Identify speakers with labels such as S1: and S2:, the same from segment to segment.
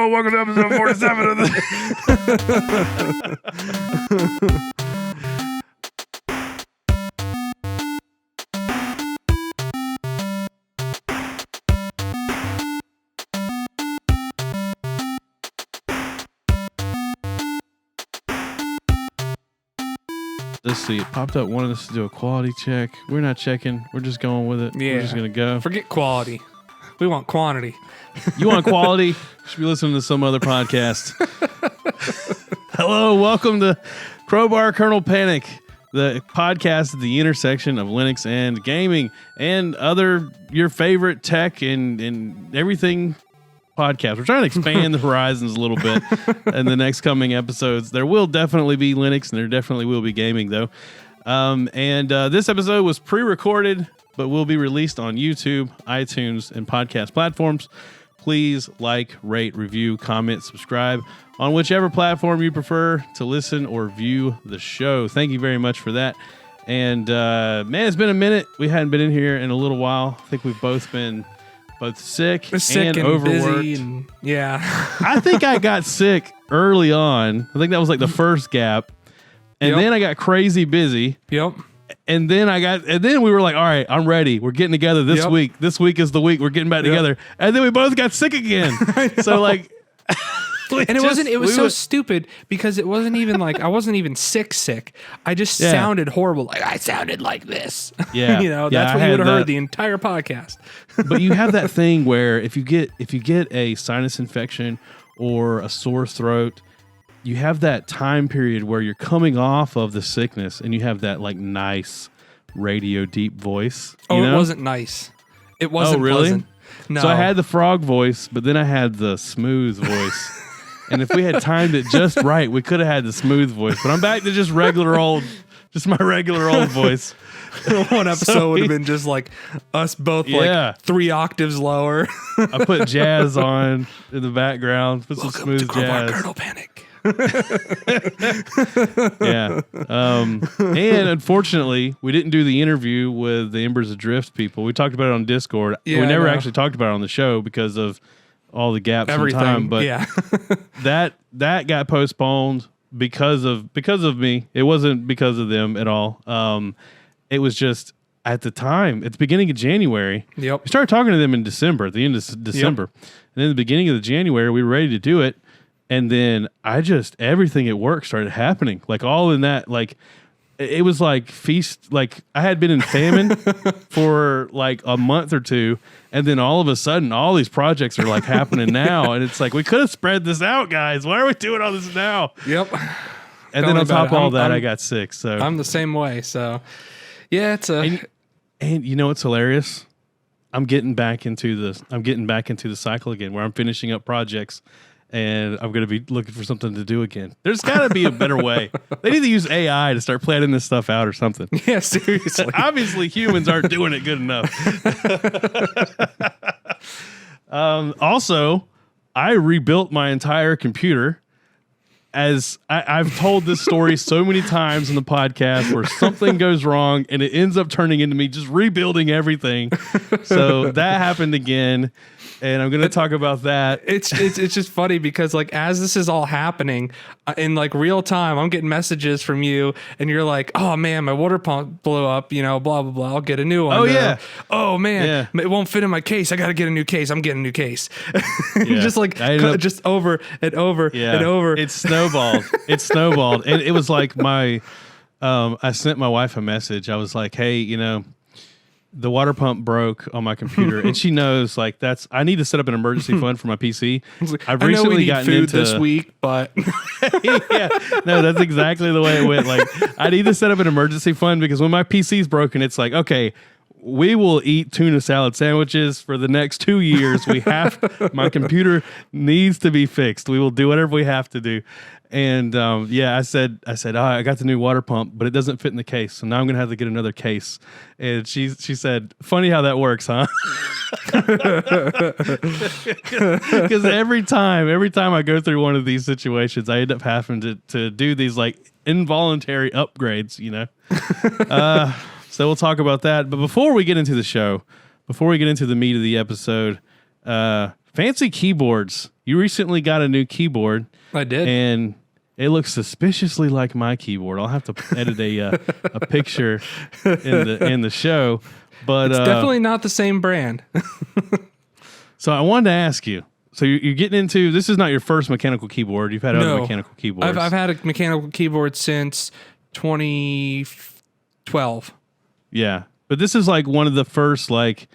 S1: Hello, welcome to episode 47 of the... Let's see. It popped up, wanted us to do a quality check. We're not checking. We're just going with it.
S2: Yeah.
S1: We're just going to go.
S2: Forget quality. We want quantity.
S1: You want quality? You should be listening to some other podcast. Hello, welcome to Crowbar Kernel Panic, the podcast at the intersection of Linux and gaming and other your favorite tech and everything podcast. We're trying to expand the horizons a little bit in the next coming episodes. There will definitely be Linux and there definitely will be gaming though. This episode was pre-recorded, but will be released on YouTube, iTunes, and podcast platforms. Please like, rate, review, comment, subscribe on whichever platform you prefer to listen or view the show. Thank you very much for that. And man, it's been a minute. We hadn't been in here in a little while. I think we've both been sick and overworked.
S2: Busy and, yeah.
S1: I think I got sick early on. I think that was like the first gap. And then I got crazy busy.
S2: Yep.
S1: And then we were like, all right, I'm ready. We're getting together this week. This week is the week we're getting back together. And then we both got sick again. So like,
S2: and it was so stupid because it wasn't even like, I wasn't even sick. I just sounded horrible. Like I sounded like this.
S1: Yeah.
S2: That's what you would have heard the entire podcast.
S1: But you have that thing where if you get a sinus infection or a sore throat, you have that time period where you're coming off of the sickness and you have that like nice radio deep voice.
S2: It wasn't nice. It wasn't pleasant. No.
S1: So I had the frog voice, but then I had the smooth voice. And if we had timed it just right, we could have had the smooth voice. But I'm back to just my regular old voice.
S2: One episode would have been just like us both like 3 octaves lower.
S1: I put jazz on in the background. Put some smooth
S2: to Crowbar
S1: jazz.
S2: Kernel Panic.
S1: Yeah. And unfortunately, we didn't do the interview with the Embers Adrift people. We talked about it on Discord.
S2: Yeah,
S1: we never actually talked about it on the show because of all the gaps in time. But that got postponed because of me. It wasn't because of them at all. It was just at the time, at the beginning of January.
S2: Yep.
S1: We started talking to them in December, at the end of December. Yep. And then at the beginning of January, we were ready to do it. And then everything at work started happening. Like all in that, like it was like feast. Like I had been in famine for like a month or two. And then all of a sudden, all these projects are like happening now. And it's like, we could have spread this out, guys. Why are we doing all this now?
S2: Yep.
S1: And then on top of all that, I got sick. So
S2: I'm the same way. So yeah, it's a...
S1: And you know what's hilarious? I'm getting back into the cycle again where I'm finishing up projects and I'm going to be looking for something to do again. There's got to be a better way. They need to use AI to start planning this stuff out or something.
S2: Yeah, seriously.
S1: Obviously, humans aren't doing it good enough. Also, I rebuilt my entire computer. As I've told this story so many times in the podcast where something goes wrong and it ends up turning into me just rebuilding everything. So that happened again. And I'm going to talk about that.
S2: It's just funny because like as this is all happening in like real time, I'm getting messages from you and you're like, oh man, my water pump blew up, blah, blah, blah. I'll get a new one.
S1: Oh yeah.
S2: Oh man, it won't fit in my case. I got to get a new case. I'm getting a new case. Just like just over and over and over.
S1: It snowballed. And it was like I sent my wife a message. I was like, hey, the water pump broke on my computer, and she knows like I need to set up an emergency fund for my PC.
S2: I've recently gotten food into this week, but
S1: yeah, no, that's exactly the way it went. Like I need to set up an emergency fund because when my PC's broken, it's like, okay, we will eat tuna salad sandwiches for the next 2 years. My computer needs to be fixed. We will do whatever we have to do. And I said, I got the new water pump, but it doesn't fit in the case. So now I'm going to have to get another case. And she said, funny how that works, huh? Because every time I go through one of these situations, I end up having to do these like involuntary upgrades, So we'll talk about that. But before we get into the show, before we get into the meat of the episode, fancy keyboards. You recently got a new keyboard.
S2: I did.
S1: And it looks suspiciously like my keyboard. I'll have to edit a picture in the show. But
S2: it's definitely not the same brand.
S1: So I wanted to ask you. So you're getting into, this is not your first mechanical keyboard. You've had other mechanical keyboards.
S2: I've had a mechanical keyboard since 2012.
S1: Yeah. But this is like one of the first like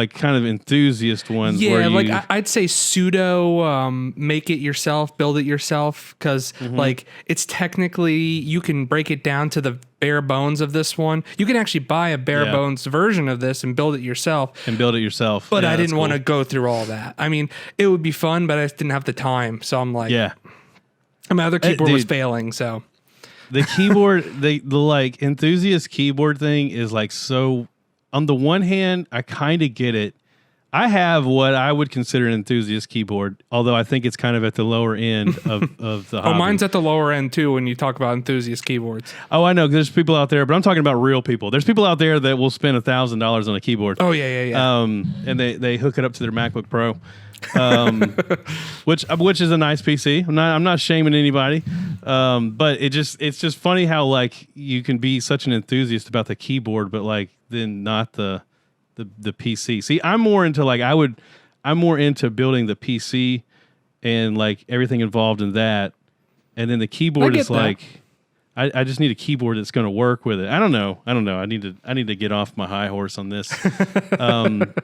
S1: kind of enthusiast ones.
S2: Yeah, like I'd say pseudo make it yourself, build it yourself, because like it's technically, you can break it down to the bare bones of this one. You can actually buy a bare bones version of this and build it yourself. But I didn't want to go through all that. I mean, it would be fun, but I just didn't have the time. So I'm like, my other keyboard was failing. So
S1: the keyboard, the like enthusiast keyboard thing is like so. On the one hand, I kind of get it. I have what I would consider an enthusiast keyboard, although I think it's kind of at the lower end of the hobby.
S2: Oh, mine's at the lower end too when you talk about enthusiast keyboards.
S1: Oh, I know. There's people out there, but I'm talking about real people. There's people out there that will spend $1,000 on a keyboard.
S2: Oh, yeah.
S1: And they hook it up to their MacBook Pro, which is a nice PC. I'm not shaming anybody, but it's just funny how like you can be such an enthusiast about the keyboard, but like then not the PC. See, I'm more into building the PC and like everything involved in that, and then the keyboard is like I just need a keyboard that's going to work with it. I don't know. I need to get off my high horse on this.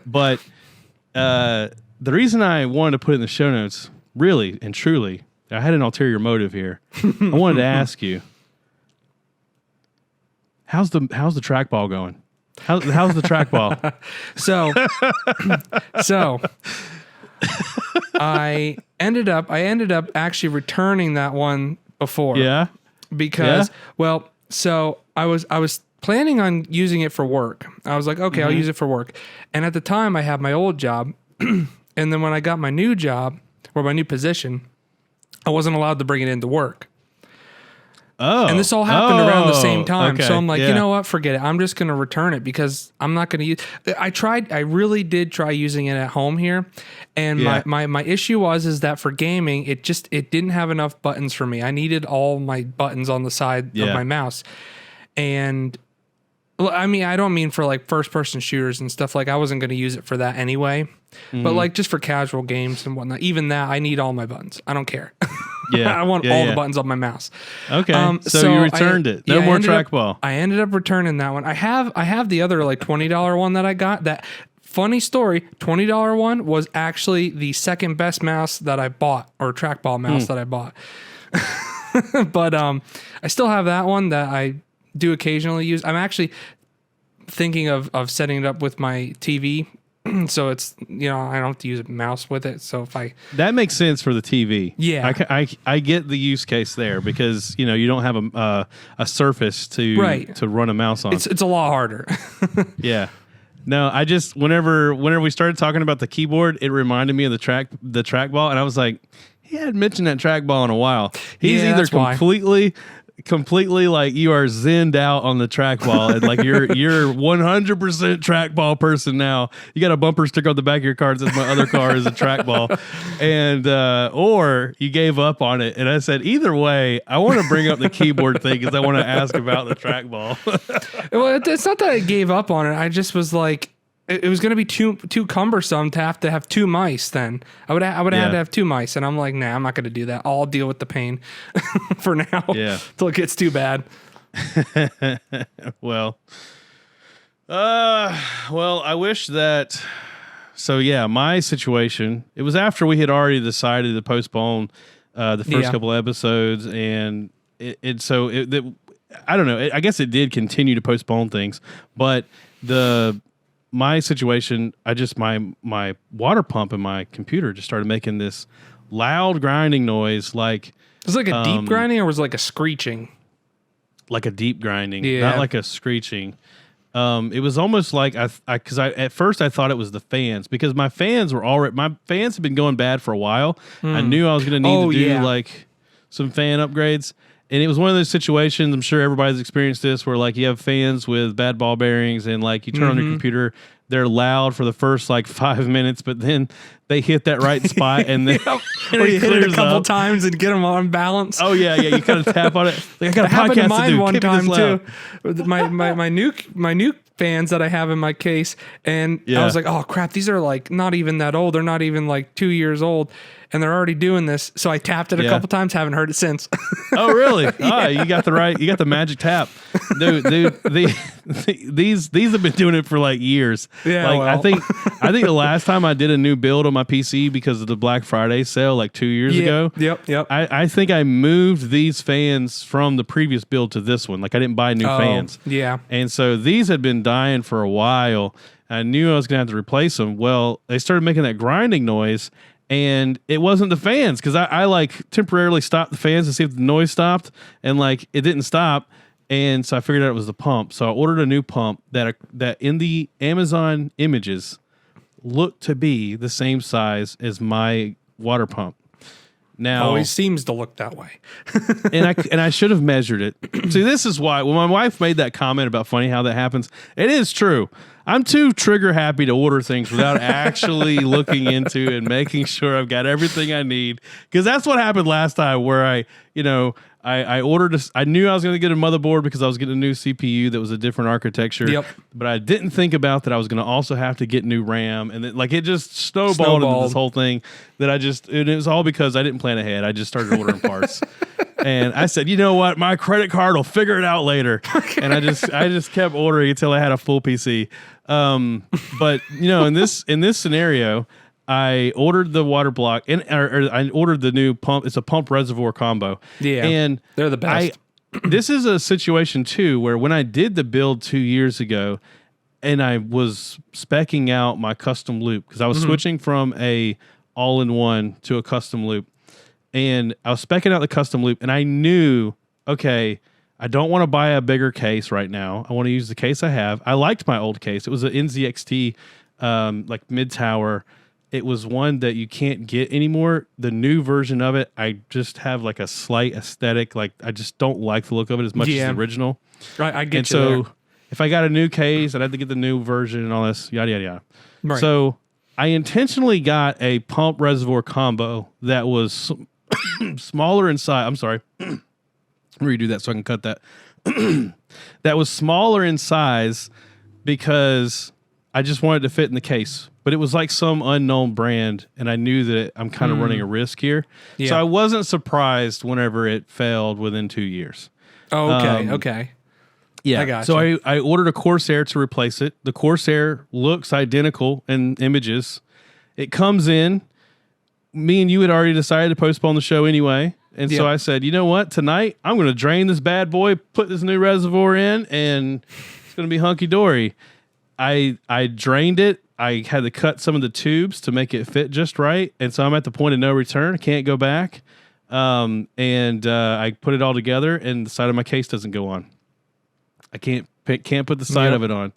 S1: But the reason I wanted to put it in the show notes, really and truly, I had an ulterior motive here. I wanted to ask you, how's the trackball going? How's the trackball?
S2: So I ended up actually returning that one before.
S1: Yeah.
S2: Because so I was planning on using it for work. I was like, okay, I'll use it for work. And at the time I had my old job, and then when I got my new job or my new position, I wasn't allowed to bring it into work.
S1: Oh.
S2: And this all happened around the same time.
S1: Okay.
S2: So I'm like, you know what? Forget it. I'm just going to return it because I'm not going to use I really did try using it at home here. And my issue is that for gaming, it didn't have enough buttons for me. I needed all my buttons on the side of my mouse. And I mean, I don't mean for like first person shooters and stuff. Like I wasn't going to use it for that anyway. But like just for casual games and whatnot, even that, I need all my buttons. I don't care.
S1: Yeah,
S2: I want all the buttons on my mouse.
S1: Okay, so you returned it. No more trackball.
S2: I ended up returning that one. I have the other like $20 one that I got. That funny story, $20 one was actually the second best mouse that I bought, or trackball mouse that I bought. But I still have that one that I do occasionally use. I'm actually thinking of setting it up with my TV. So it's, I don't have to use a mouse with it. So
S1: that makes sense for the TV.
S2: Yeah,
S1: I get the use case there because you don't have a surface to run a mouse on.
S2: It's a lot harder.
S1: Yeah. No, I just whenever we started talking about the keyboard, it reminded me of the trackball, and I was like, he hadn't mentioned that trackball in a while. He's either completely like you are zenned out on the trackball and like you're 100% trackball person now. You got a bumper sticker on the back of your car that says my other car is a trackball, and or you gave up on it. And I said either way, I want to bring up the keyboard thing because I want to ask about the trackball.
S2: Well, it's not that I gave up on it. I just was like, it was going to be too cumbersome to have two mice. Then I would have had to have two mice, and I'm like, nah, I'm not going to do that. I'll deal with the pain for now.
S1: Yeah,
S2: till it gets too bad.
S1: Well, I wish that. So yeah, my situation. It was after we had already decided to postpone the first couple episodes, and I don't know. I guess it did continue to postpone things, but my situation, my water pump in my computer just started making this loud grinding noise. Like
S2: was it like a deep grinding, or was it like a screeching?
S1: Like a deep grinding, not like a screeching. It was almost like because at first I thought it was the fans, because my fans have been going bad for a while. I knew I was going to need to do like some fan upgrades. And it was one of those situations, I'm sure everybody's experienced this, where like you have fans with bad ball bearings and like you turn on your computer, they're loud for the first like 5 minutes, but then they hit that right spot and then
S2: or you hit it a couple times and get them on balance.
S1: Oh yeah, you kind of tap on it. Like, I got a
S2: happened to
S1: podcast
S2: mine
S1: to do.
S2: one
S1: Keep
S2: time
S1: too.
S2: My new fans that I have in my case, and I was like, oh crap, these are like not even that old. They're not even like 2 years old, and they're already doing this. So I tapped it a couple times, haven't heard it since.
S1: Oh really? Oh, you got the magic tap, dude. These have been doing it for like years.
S2: Yeah,
S1: like
S2: well.
S1: I think the last time I did a new build on my PC because of the Black Friday sale like 2 years ago.
S2: Yep.
S1: I think I moved these fans from the previous build to this one. Like I didn't buy new fans.
S2: Yeah.
S1: And so these had been dying for a while. I knew I was going to have to replace them. Well, they started making that grinding noise, and it wasn't the fans because I like temporarily stopped the fans to see if the noise stopped, and like it didn't stop. And so I figured out it was the pump. So I ordered a new pump that in the Amazon images looked to be the same size as my water pump. Now,
S2: always seems to look that way.
S1: and I should have measured it. See, this is why when my wife made that comment about funny how that happens, it is true. I'm too trigger happy to order things without actually looking into and making sure I've got everything I need. Because that's what happened last time where I ordered I knew I was going to get a motherboard because I was getting a new CPU that was a different architecture.
S2: Yep.
S1: But I didn't think about that I was going to also have to get new RAM. And it just snowballed into this whole thing that and it was all because I didn't plan ahead. I just started ordering parts. And I said, you know what? My credit card will figure it out later. Okay. And I just kept ordering until I had a full PC. But in this scenario, I ordered the water block and I ordered the new pump. It's a pump reservoir combo.
S2: Yeah.
S1: And
S2: they're the best.
S1: This is a situation too, where when I did the build 2 years ago and I was speccing out my custom loop because I was switching from a all-in-one to a custom loop. And I was speccing out the custom loop, and I knew, okay, I don't want to buy a bigger case right now. I want to use the case I have. I liked my old case. It was an NZXT, like mid-tower. It was one that you can't get anymore. The new version of it, I just have like a slight aesthetic. Like I just don't like the look of it as much as the original.
S2: Right, I get
S1: and
S2: you
S1: so
S2: there.
S1: If I got a new case, I'd have to get the new version and all this, yada, yada, yada.
S2: Right.
S1: So I intentionally got a pump reservoir combo that was smaller in size. I'm sorry. Redo that so I can cut that. That was smaller in size because I just wanted to fit in the case. But it was like some unknown brand, and I knew that I'm kind of running a risk here. Yeah. So I wasn't surprised whenever it failed within 2 years.
S2: Oh, okay, okay.
S1: Yeah.
S2: I got
S1: so
S2: you.
S1: I ordered a Corsair to replace it. The Corsair looks identical in images. It comes in. Me and you had already decided to postpone the show anyway. And so I said, you know what? Tonight, I'm going to drain this bad boy, put this new reservoir in, and it's going to be hunky-dory. I drained it. I had to cut some of the tubes to make it fit just right. And so I'm at the point of no return. I can't go back. And I put it all together, and the side of my case doesn't go on. I can't put the side of it on.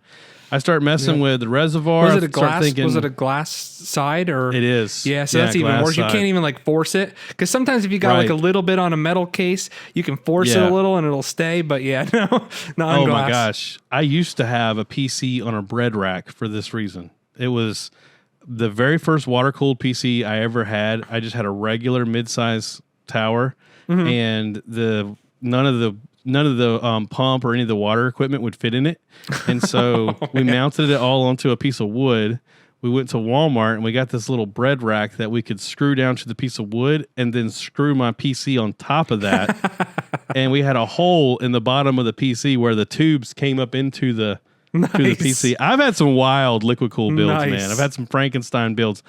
S1: I start messing with the reservoir.
S2: Was it a glass? Was it a glass side or?
S1: It is.
S2: Yeah, so that's even worse. You can't even like force it because sometimes if you got like a little bit on a metal case, you can force it a little and it'll stay. But yeah, no, not on glass.
S1: My gosh! I used to have a PC on a bread rack for this reason. It was the very first water cooled PC I ever had. I just had a regular mid-size tower, and none of the pump or any of the water equipment would fit in it. And so we mounted it all onto a piece of wood. We went to Walmart and we got this little bread rack that we could screw down to the piece of wood and then screw my PC on top of that. And we had a hole in the bottom of the PC where the tubes came up into the PC. I've had some wild liquid cooled builds, man. I've had some Frankenstein builds.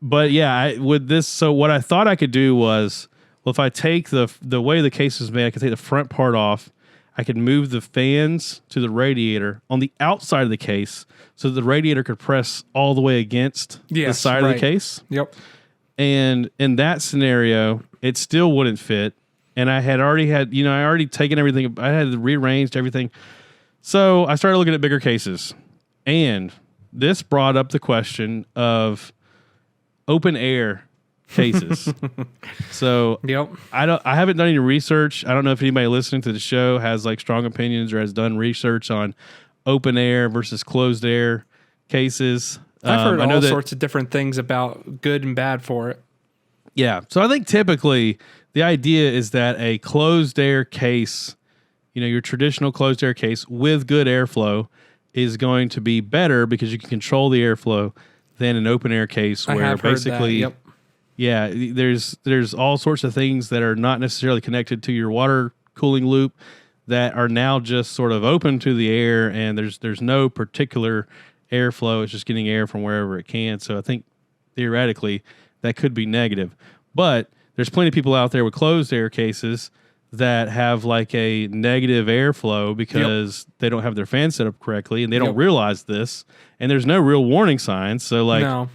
S1: But yeah, so what I thought I could do was, well, if I take the way the case is made, I could take the front part off. I could move the fans to the radiator on the outside of the case so that the radiator could press all the way against the side of the case.
S2: Yep.
S1: And in that scenario, it still wouldn't fit. And I already taken everything. I had rearranged everything. So I started looking at bigger cases. And this brought up the question of open air cases. So
S2: yep.
S1: I haven't done any research. I don't know if anybody listening to the show has like strong opinions or has done research on open air versus closed air cases.
S2: I've heard all sorts of different things about good and bad for it.
S1: Yeah. So I think typically the idea is that a closed air case, your traditional closed air case with good airflow is going to be better because you can control the airflow than an open air case where basically,
S2: yep.
S1: Yeah, there's all sorts of things that are not necessarily connected to your water cooling loop that are now just sort of open to the air, and there's no particular airflow. It's just getting air from wherever it can. So I think theoretically that could be negative. But there's plenty of people out there with closed air cases that have like a negative airflow because they don't have their fan set up correctly and they don't realize this, and there's no real warning signs. So like, I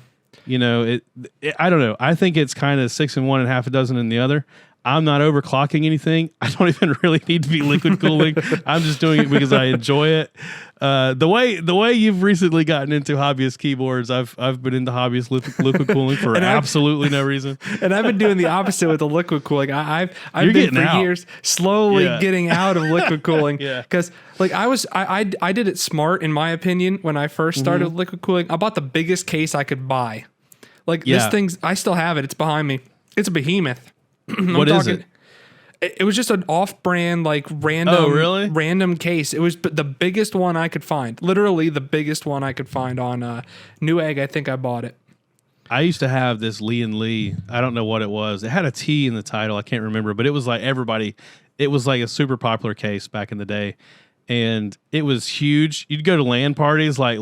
S1: don't know. I think it's kind of 6 in one and half a dozen in the other. I'm not overclocking anything. I don't even really need to be liquid cooling. I'm just doing it because I enjoy it. The way you've recently gotten into hobbyist keyboards, I've been into hobbyist liquid cooling for absolutely no reason.
S2: And I've been doing the opposite with the liquid cooling. I've been for years slowly getting out of liquid cooling. Because like I did it smart in my opinion when I first started with liquid cooling. I bought the biggest case I could buy. Like this thing's, I still have it. It's behind me. It's a behemoth.
S1: What is it?
S2: It was just an off-brand, like random case. It was the biggest one I could find. Literally the biggest one I could find on Newegg. I think I bought it.
S1: I used to have this Lee and Lee. I don't know what it was. It had a T in the title. I can't remember, but it was like it was like a super popular case back in the day. And it was huge. You'd go to LAN parties like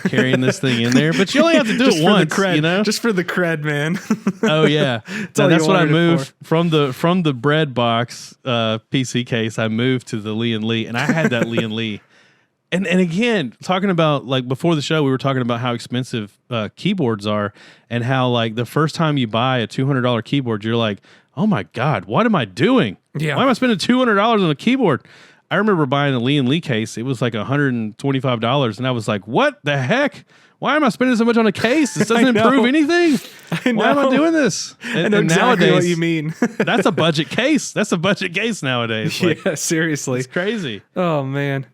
S1: carrying this thing in there, but you only have to do it once,
S2: just for the cred, man.
S1: Oh yeah, that's what I moved from the bread box PC case. I moved to the Lee and Lee, and I had that Lee and Lee. And again, talking about like before the show, we were talking about how expensive keyboards are, and how like the first time you buy a $200 keyboard, you're like, oh my god, what am I doing?
S2: Yeah,
S1: why am I spending $200 on a keyboard? I remember buying a Lee and Lee case. It was like $125, and I was like, "What the heck? Why am I spending so much on a case? This doesn't improve anything. Why am I doing this?"
S2: And exactly nowadays, what you mean.
S1: That's a budget case. That's a budget case nowadays. Like,
S2: yeah, seriously,
S1: it's crazy.
S2: Oh man.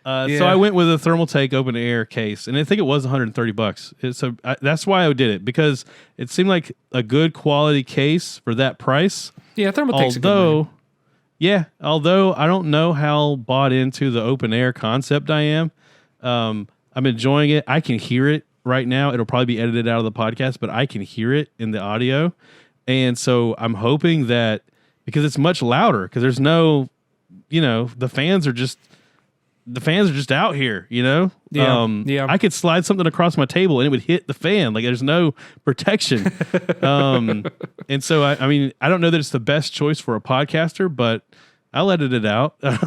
S1: So I went with a Thermaltake open air case, and I think it was $130. So that's why I did it, because it seemed like a good quality case for that price.
S2: Yeah, Thermaltake's a good one.
S1: Yeah, although I don't know how bought into the open air concept I am. I'm enjoying it. I can hear it right now. It'll probably be edited out of the podcast, but I can hear it in the audio. And so I'm hoping that, because it's much louder, because there's no, the fans are just out here,
S2: Yeah.
S1: I could slide something across my table and it would hit the fan. Like there's no protection. And so, I mean, I don't know that it's the best choice for a podcaster, but I'll edit it out. I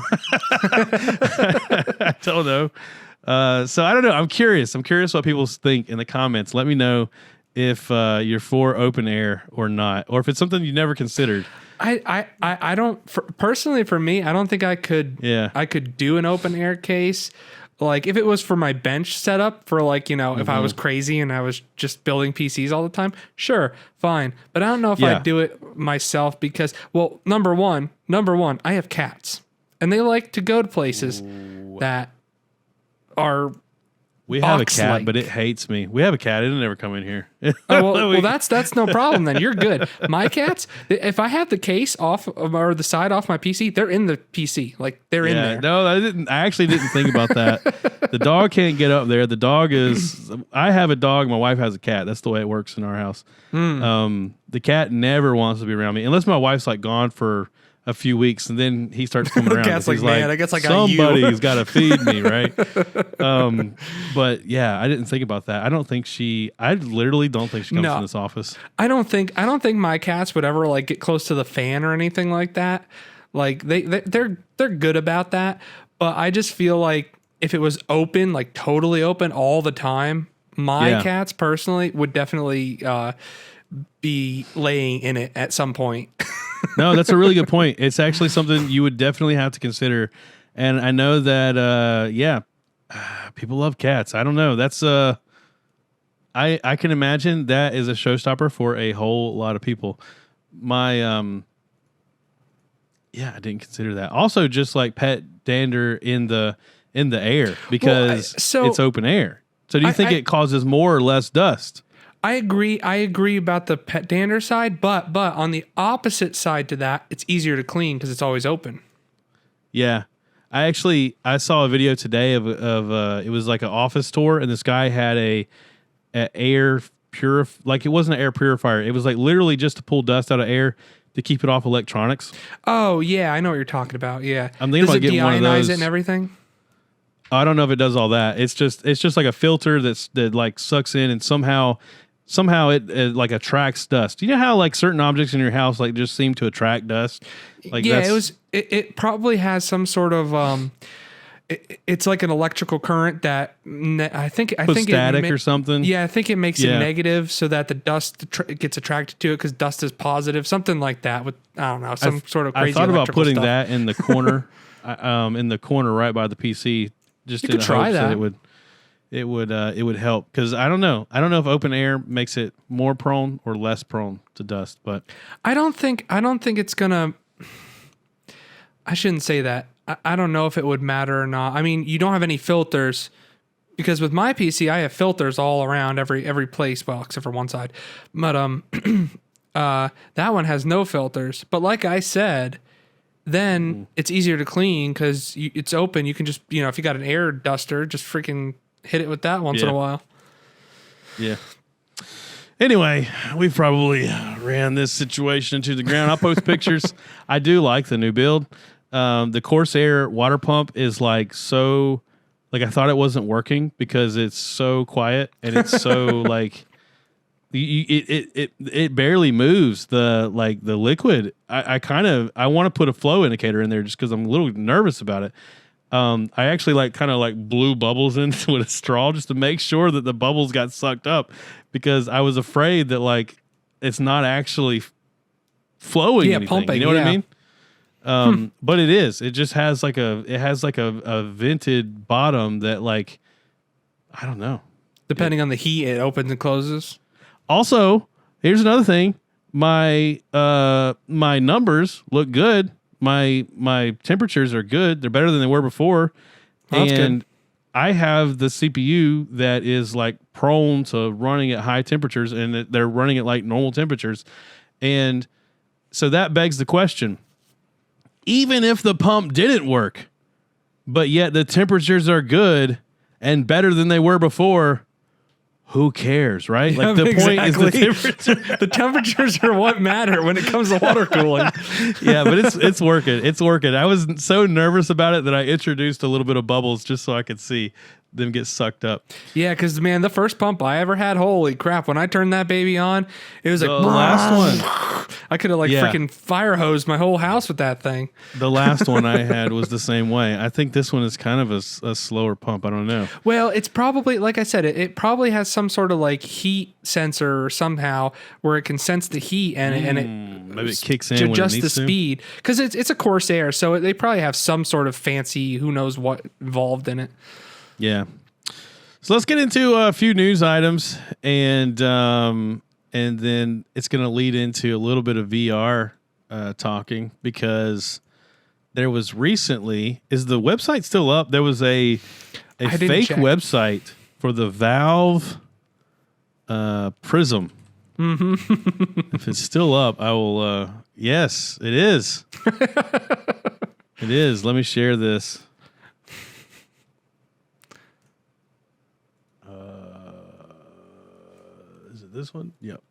S1: don't know. So I don't know. I'm curious. What people think in the comments. Let me know if you're for open air or not, or if it's something you never considered.
S2: I don't personally, for me, I don't think I could. Yeah. I could do an open air case. Like if it was for my bench setup, for like, if I was crazy and I was just building PCs all the time, sure, fine. But I don't know if I'd do it myself because, well, number one, I have cats and they like to go to places that are.
S1: We have a cat, but it hates me. We have a cat. It'll never come in here.
S2: Well, that's no problem then. You're good. My cats, if I have the case off or the side off my PC, they're in the PC. Like they're in there.
S1: No, I actually didn't think about that. The dog can't get up there. The dog is, I have a dog. My wife has a cat. That's the way it works in our house. The cat never wants to be around me unless my wife's like gone for a few weeks, and then he starts coming around.
S2: Cat's like, man, I guess I got
S1: somebody's got to feed me, right? But yeah, I didn't think about that. I literally don't think she comes in this office.
S2: I don't think my cats would ever like get close to the fan or anything like that. Like they're good about that. But I just feel like if it was open, like totally open all the time, my cats personally would definitely be laying in it at some point.
S1: No, that's a really good point. It's actually something you would definitely have to consider. And I know that, people love cats. I don't know. That's, I can imagine that is a showstopper for a whole lot of people. My yeah, I didn't consider that. Also, just like pet dander in the air because it's open air. So do you think it causes more or less dust?
S2: I agree about the pet dander side, but on the opposite side to that, it's easier to clean because it's always open.
S1: Yeah. I saw a video today of it was like an office tour, and this guy had a air like it wasn't an air purifier. It was like literally just to pull dust out of air to keep it off electronics.
S2: Oh yeah, I know what you're talking about. Yeah,
S1: I'm thinking about getting one of those.
S2: Does it deionize it and everything?
S1: I don't know if it does all that. It's just like a filter that like sucks in, and somehow it like attracts dust. You know how like certain objects in your house like just seem to attract dust? Like
S2: yeah, it probably has some sort of it's like an electrical current that I think
S1: static or something.
S2: Yeah, I think it makes it negative so that the dust gets attracted to it because dust is positive, something like that. With I don't know, some sort of crazy.
S1: I thought about putting
S2: stuff.
S1: that in the corner, right by the PC, just in the hopes that it would help, because I don't know if open air makes it more prone or less prone to dust, but
S2: I don't think it's gonna. I shouldn't say that. I don't know if it would matter or not. I mean, you don't have any filters, because with my PC, I have filters all around every place, well, except for one side. But that one has no filters. But like I said, then it's easier to clean because it's open. You can just, if you got an air duster, just freaking hit it with that once in a while.
S1: Yeah. Anyway, we probably ran this situation into the ground. I'll post pictures. I do like the new build. The Corsair water pump is like so, like I thought it wasn't working because it's so quiet and it's so like it barely moves the liquid. I want to put a flow indicator in there just because I'm a little nervous about it. I actually kind of blew bubbles into with a straw just to make sure that the bubbles got sucked up, because I was afraid that it's not actually flowing anything.
S2: Pumping.
S1: You know what I mean? But it is. It just has a vented bottom that I don't know.
S2: Depending on the heat, it opens and closes.
S1: Also, here's another thing. My numbers look good. My temperatures are good. They're better than they were before.
S2: Oh, that's
S1: and
S2: good.
S1: I have the CPU that is prone to running at high temperatures, and they're running at normal temperatures. And so that begs the question, even if the pump didn't work, but yet the temperatures are good and better than they were before, who cares, right?
S2: Yeah,
S1: the point is the temperature.
S2: The temperatures are what matter when it comes to water cooling.
S1: Yeah, but it's working. It's working. I was so nervous about it that I introduced a little bit of bubbles just so I could see them get sucked up.
S2: Yeah, because man, the first pump I ever had, holy crap! When I turned that baby on, it was
S1: the last one.
S2: I could have freaking fire hosed my whole house with that thing.
S1: The last one I had was the same way. I think this one is kind of a slower pump. I don't know.
S2: Well, it's probably, like I said, it probably has some sort of heat sensor or somehow where it can sense the heat and it
S1: maybe it kicks in
S2: to
S1: when
S2: adjust
S1: it needs
S2: the speed, because it's a Corsair, so they probably have some sort of fancy who knows what involved in it.
S1: Yeah. So let's get into a few news items, and then it's going to lead into a little bit of VR talking, because there was recently, is the website still up? There was a fake website for the Valve Prism. Mm-hmm. If it's still up, I will. Yes, it is. It is. Let me share this. Is it this one? Yep.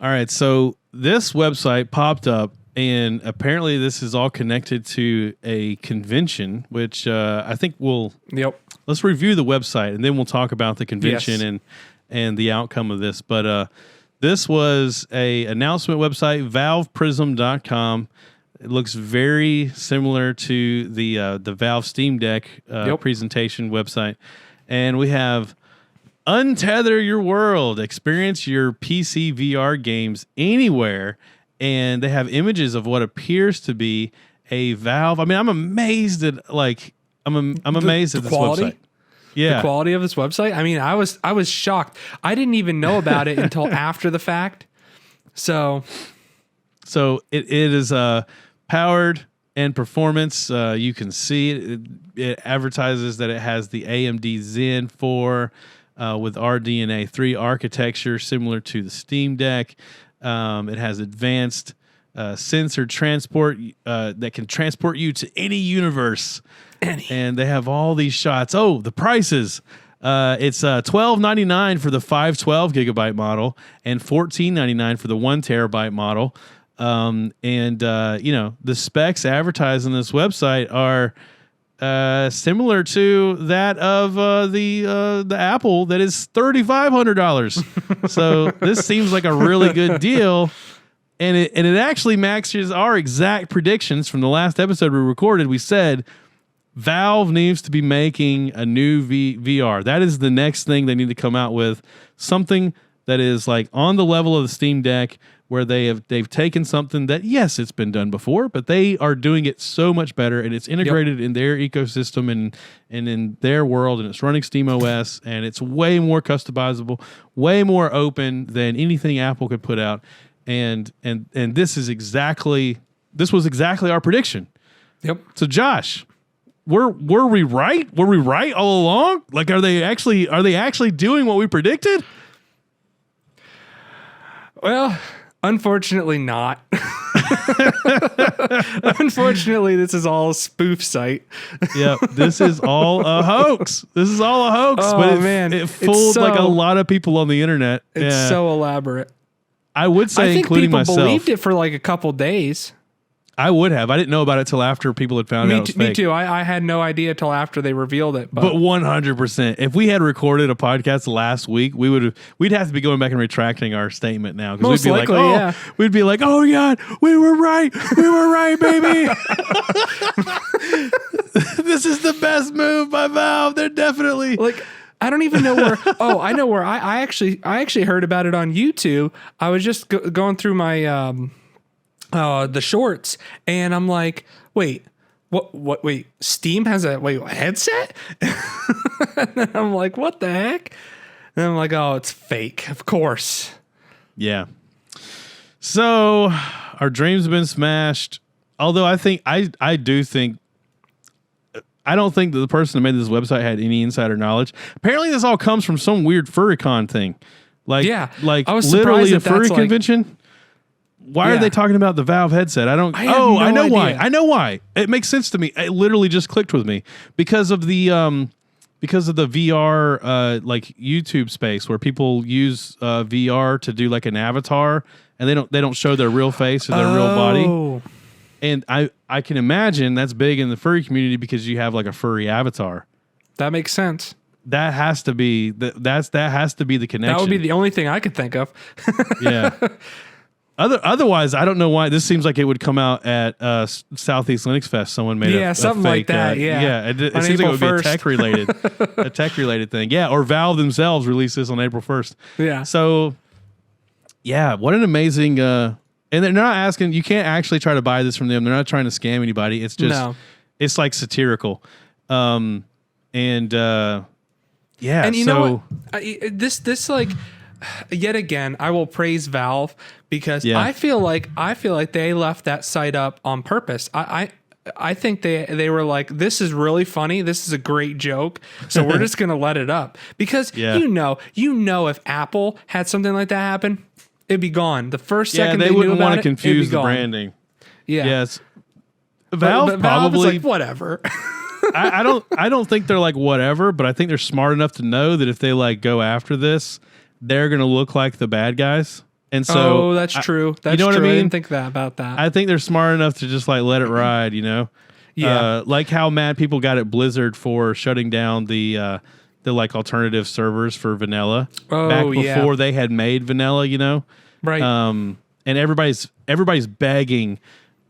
S1: All right, so this website popped up, and apparently this is all connected to a convention, which I think let's review the website, and then we'll talk about the convention and the outcome of this. But this was a announcement website, valveprism.com. It looks very similar to the Valve Steam Deck presentation website. And we have untether your world, experience your PC VR games anywhere. And they have images of what appears to be a Valve. I mean, I'm amazed at I'm amazed at this
S2: quality?
S1: website. Yeah,
S2: the quality of this website. I mean, I was shocked. I didn't even know about it until after the fact. So
S1: it is powered and performance. You can see it. It advertises that it has the AMD Zen 4 with RDNA 3 architecture, similar to the Steam Deck. It has advanced sensor transport that can transport you to any universe. And they have all these shots. Oh, the prices. It's $12.99 for the 512 gigabyte model and $14.99 for the 1 terabyte model. The specs advertised on this website are similar to that of the Apple that is $3,500. So this seems like a really good deal. And it actually matches our exact predictions from the last episode we recorded. We said Valve needs to be making a new VR. That is the next thing they need to come out with. Something that is like on the level of the Steam Deck, where they've taken something that, yes, it's been done before, but they are doing it so much better, and it's integrated in their ecosystem and in their world, and it's running Steam OS, and it's way more customizable, way more open than anything Apple could put out. And this was exactly our prediction.
S2: Yep.
S1: So Josh, were we right? Were we right all along? Like, are they actually doing what we predicted?
S2: Well, unfortunately not. Unfortunately, this is all a spoof site.
S1: Yep, this is all a hoax. This is all a hoax.
S2: Oh,
S1: but
S2: man.
S1: It fooled like a lot of people on the internet.
S2: It's so elaborate.
S1: I would say,
S2: I think
S1: including
S2: people
S1: myself.
S2: believed it for like a couple days.
S1: I would have. I didn't know about it till after people had found out it was fake.
S2: Me too. I had no idea till after they revealed it.
S1: But 100%. If we had recorded a podcast last week, we'd have to be going back and retracting our statement now.
S2: Most likely, yeah.
S1: We'd be like, oh God, we were right. We were right, baby. This is the best move by Valve. They're definitely
S2: like, I don't even know where. Oh, I know where. I actually heard about it on YouTube. I was just going through my the shorts, and I'm like, wait, what? Wait, Steam has a headset? And then I'm like, what the heck? And I'm like, oh, it's fake, of course.
S1: Yeah. So our dreams have been smashed. Although I don't think that the person that made this website had any insider knowledge. Apparently, this all comes from some weird FurryCon thing. Like I was literally a furry convention. Why are they talking about the Valve headset? I know
S2: idea.
S1: why. I know why. It makes sense to me. It literally just clicked with me because of the VR like YouTube space where people use VR to do like an avatar, and they don't show their real face or their real body. And I can imagine that's big in the furry community because you have like a furry avatar.
S2: That makes sense.
S1: That has to be that has to be the connection.
S2: That would be the only thing I could think of.
S1: Yeah. Otherwise, I don't know why. This seems like it would come out at Southeast Linux Fest. Someone made a
S2: something
S1: fake,
S2: like that. Yeah,
S1: it seems like it would be a tech related thing. Yeah, or Valve themselves released this on April 1st.
S2: Yeah.
S1: So, yeah, what an amazing. And they're not asking. You can't actually try to buy this from them. They're not trying to scam anybody. It's just it's like satirical. Yeah.
S2: And you know what? This like. Yet again, I will praise Valve because I feel like they left that site up on purpose. I think they were like, this is really funny. This is a great joke. So we're just going to let it up because you know, if Apple had something like that happen, it'd be gone. The first second
S1: they wouldn't want to confuse the
S2: gone.
S1: Branding.
S2: Yeah.
S1: Yes. Valve
S2: but
S1: probably
S2: Valve is like, whatever.
S1: I don't think they're like whatever, but I think they're smart enough to know that if they like go after this, they're going to look like the bad guys. And so
S2: that's true. That's
S1: you know
S2: true.
S1: what I mean?
S2: I didn't think about that.
S1: I think they're smart enough to just like let it ride, you know?
S2: Yeah.
S1: Like how mad people got at Blizzard for shutting down the like alternative servers for vanilla back before they had made vanilla, you know?
S2: Right.
S1: And everybody's begging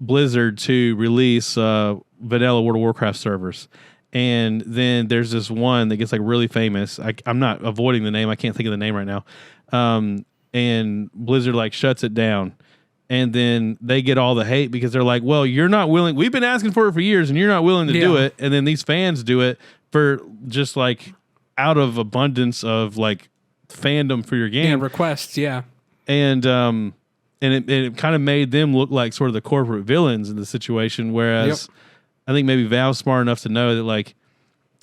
S1: Blizzard to release vanilla World of Warcraft servers. And then there's this one that gets like really famous. I'm not avoiding the name. I can't think of the name right now. And Blizzard like shuts it down. and then they get all the hate because they're like, well, you're not willing. We've been asking for it for years and you're not willing to do it. And then these fans do it for just like out of abundance of like fandom for your game.
S2: Yeah, requests, yeah.
S1: And it kind of made them look like sort of the corporate villains in the situation. Whereas I think maybe Valve's smart enough to know that like,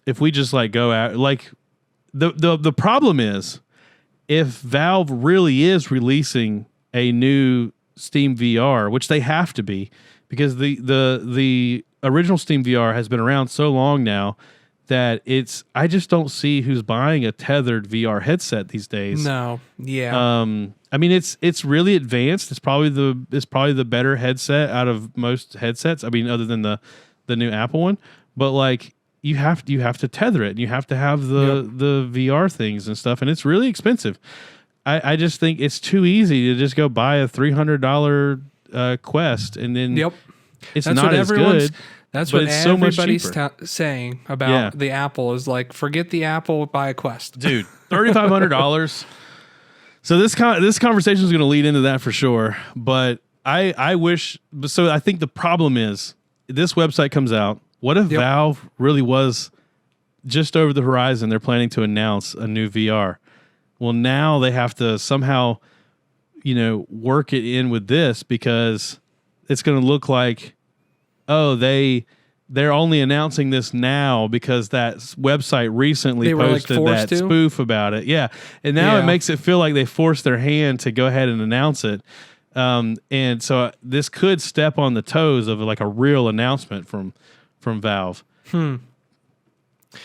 S1: if we just like go out, like the problem is if Valve really is releasing a new Steam VR, which they have to be, because the original Steam VR has been around so long now that I just don't see who's buying a tethered VR headset these days.
S2: No, yeah.
S1: I mean, it's really advanced. It's probably the better headset out of most headsets. I mean, other than the new Apple one, but like you have to tether it and you have to have the VR things and stuff, and it's really expensive. I just think it's too easy to just go buy a $300 Quest and then it's
S2: that's
S1: not as good.
S2: That's
S1: but
S2: what
S1: it's so much
S2: everybody's
S1: cheaper.
S2: saying about the Apple is like, forget the Apple, buy a Quest.
S1: Dude, $3,500. So this conversation is going to lead into that for sure. But I wish. So I think the problem is this website comes out. What if Valve really was just over the horizon? They're planning to announce a new VR. Well, now they have to somehow, work it in with this because it's going to look like, oh, they're only announcing this now because that website recently posted that spoof about it. Yeah. And now it makes it feel like they forced their hand to go ahead and announce it. And so this could step on the toes of like a real announcement from Valve.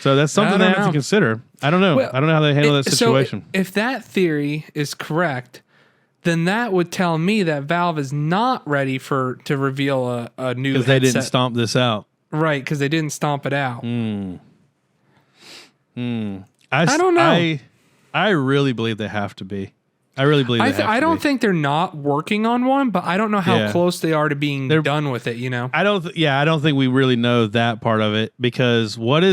S1: So that's something they have to consider. I don't know.
S2: Well,
S1: I don't know how they handle that situation.
S2: So if that theory is correct, then that would tell me that Valve is not ready to reveal a new headset.
S1: Because they didn't stomp this out.
S2: Right, because they didn't stomp it out.
S1: I
S2: don't know.
S1: I really believe they have to be. I really believe they have to be.
S2: I don't think they're not working on one, but I don't know how close they are to being done with it,
S1: I don't think we really know that part of it because what I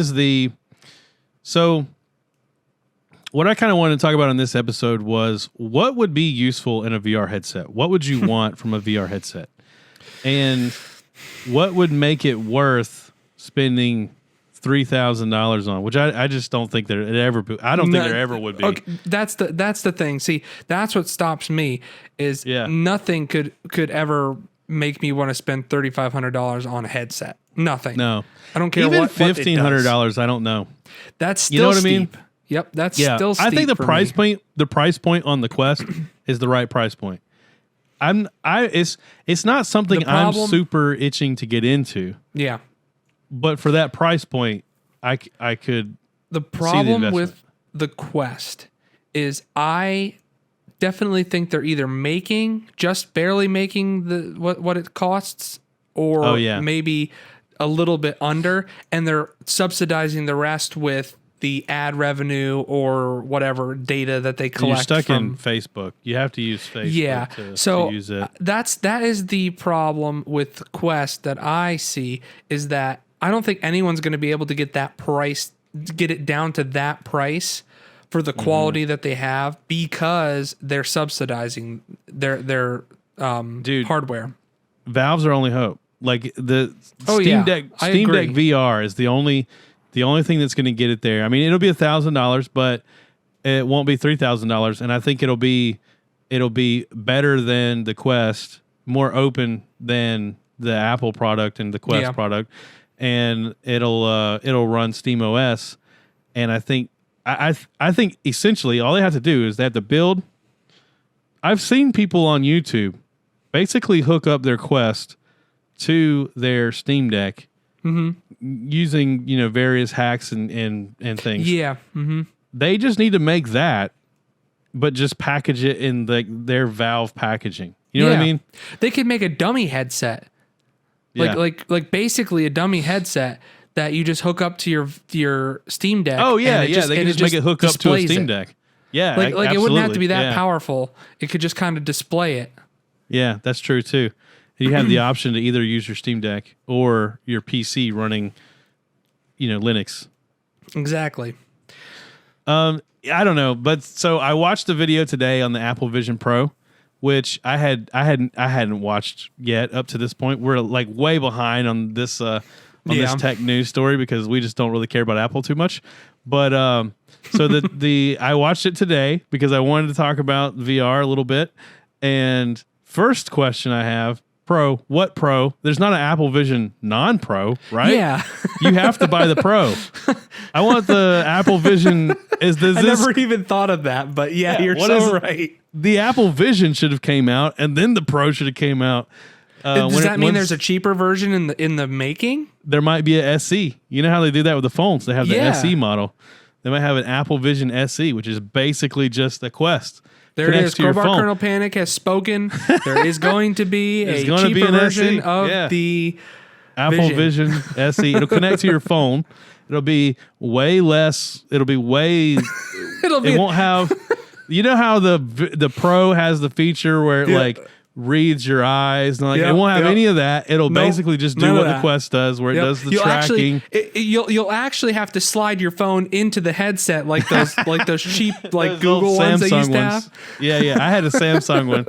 S1: kind of wanted to talk about in this episode was what would be useful in a VR headset? What would you want from a VR headset? And what would make it worth spending $3,000 on, which I just don't think there ever would be.
S2: Okay, that's the thing. See, that's what stops me is nothing could ever make me want to spend $3,500 on a headset. Nothing.
S1: No,
S2: I don't care.
S1: Even
S2: what
S1: $1,500. I don't know.
S2: That's still
S1: what
S2: steep.
S1: I mean?
S2: Yep, that's still steep.
S1: I think the price point on the Quest is the right price point. It's not something I'm super itching to get into.
S2: Yeah.
S1: But for that price point, I could.
S2: The problem with the Quest is I definitely think they're either just barely making what it costs, or maybe a little bit under, and they're subsidizing the rest with the ad revenue or whatever data that they collect.
S1: You're stuck in Facebook. You have to use Facebook to use it.
S2: That is the problem with Quest that I see, is that I don't think anyone's going to be able to get it down to that price for the quality that they have because they're subsidizing their hardware.
S1: Valve's our only hope. Like the Steam Deck VR is the only thing that's going to get it there. I mean, it'll be $1,000, but it won't be $3,000, and I think it'll be better than the Quest, more open than the Apple product and the Quest product. And it'll run Steam OS, and I think essentially all they have to do is they have to build. I've seen people on YouTube basically hook up their Quest to their Steam Deck using various hacks and things.
S2: Yeah,
S1: they just need to make that, but just package it in their Valve packaging. You know what I mean?
S2: They could make a dummy headset. Like basically a dummy headset that you just hook up to your Steam Deck.
S1: Oh yeah, they can just make it hook up to a Steam Deck. Yeah,
S2: like it wouldn't have to be that powerful. It could just kind of display it.
S1: Yeah, that's true too. You have the option to either use your Steam Deck or your PC running, Linux.
S2: Exactly.
S1: I don't know, but so I watched the video today on the Apple Vision Pro which I hadn't watched yet up to this point. We're like way behind on this this tech news story because we just don't really care about Apple too much. But so I watched it today because I wanted to talk about VR a little bit. And first question I have, Pro, what Pro? There's not an Apple Vision non-Pro, right?
S2: Yeah.
S1: You have to buy the Pro. I want the Apple Vision.
S2: I never even thought of that, but you're so right.
S1: The Apple Vision should have came out, and then the Pro should have came out.
S2: Does that mean there's a cheaper version in the making?
S1: There might be a SE. You know how they do that with the phones? They have the SE model. They might have an Apple Vision SE, which is basically just a Quest.
S2: There it is. Crowbar Kernel Panic has spoken. There is going to be a cheaper version of the
S1: Apple Vision SE. It'll connect to your phone. It'll be way less. It won't have. You know how the Pro has the feature where it reads your eyes and it won't have any of that. It'll basically just do what the Quest does, where it does the tracking.
S2: You'll actually have to slide your phone into the headset like those cheap Google ones they used to have.
S1: Yeah. I had a Samsung one.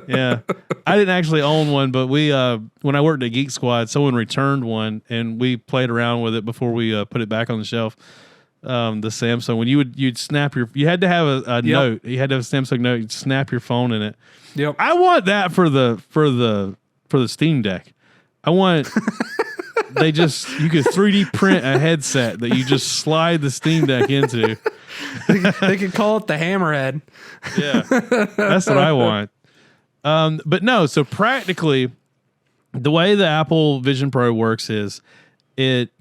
S1: Yeah, I didn't actually own one, but we when I worked at Geek Squad, someone returned one and we played around with it before we put it back on the shelf. The Samsung, when you'd snap you had to have a note. You had to have a Samsung note. You'd snap your phone in it.
S2: Yep.
S1: I want that for the Steam Deck. I want you could 3D print a headset that you just slide the Steam Deck into.
S2: They could call it the Hammerhead.
S1: Yeah, that's what I want. But no, so practically, the way the Apple Vision Pro works is it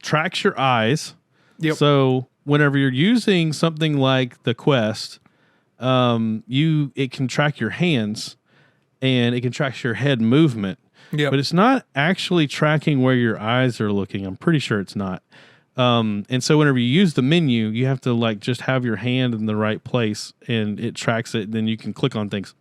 S1: tracks your eyes.
S2: Yep.
S1: So whenever you're using something like the Quest, it can track your hands and it can track your head movement.
S2: Yep.
S1: But it's not actually tracking where your eyes are looking. I'm pretty sure it's not. And so whenever you use the menu, you have to just have your hand in the right place and it tracks it. And then you can click on things.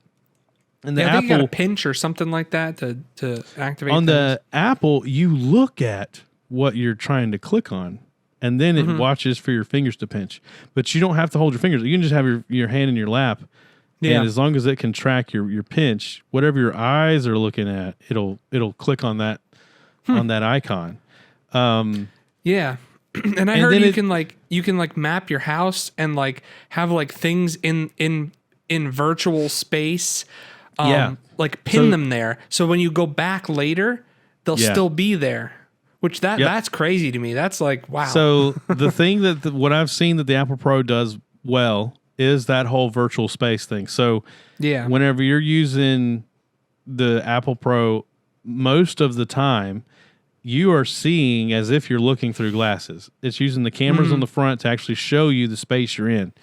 S1: And
S2: I think you got a pinch or something like that to activate.
S1: On the Apple, you look at what you're trying to click on. And then it watches for your fingers to pinch. But you don't have to hold your fingers. You can just have your hand in your lap. Yeah. And as long as it can track your pinch, whatever your eyes are looking at, it'll click on that on that icon.
S2: Yeah. And I heard you can map your house and have things in virtual space. Pin them there. So when you go back later, they'll still be there. Which that's crazy to me. That's wow.
S1: So the thing what I've seen that the Apple Pro does well is that whole virtual space thing. So whenever you're using the Apple Pro, most of the time you are seeing as if you're looking through glasses. It's using the cameras on the front to actually show you the space you're in.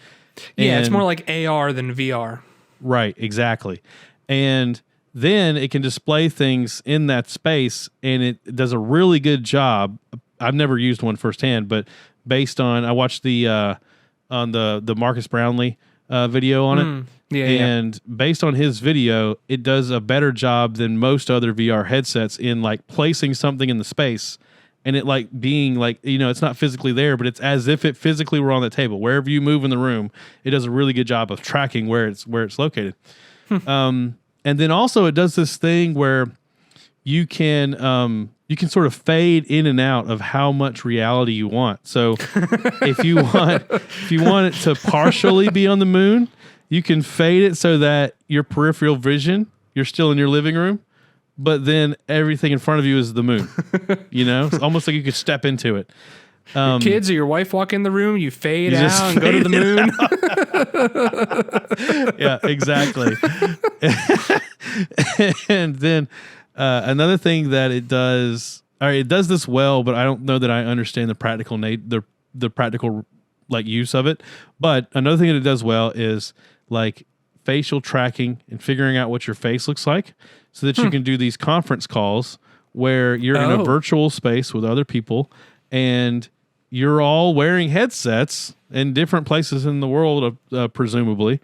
S2: It's more like AR than VR.
S1: Right, exactly. And then it can display things in that space, and it does a really good job. I've never used one firsthand, but based on I watched the Marcus Brownlee video on it, and based on his video, it does a better job than most other VR headsets in placing something in the space, and it being it's not physically there, but it's as if it physically were on the table. Wherever you move in the room, it does a really good job of tracking where it's located. And then also it does this thing where you can sort of fade in and out of how much reality you want. So if you want it to partially be on the moon, you can fade it so that your peripheral vision, you're still in your living room, but then everything in front of you is the moon. It's almost like you could step into it.
S2: Your kids or your wife walk in the room, you fade out and go to the moon.
S1: Yeah, exactly. And then another thing that it does this well, but I don't know that I understand the practical the practical use of it. But another thing that it does well is facial tracking and figuring out what your face looks like, so that you can do these conference calls where you're in a virtual space with other people and you're all wearing headsets in different places in the world, presumably,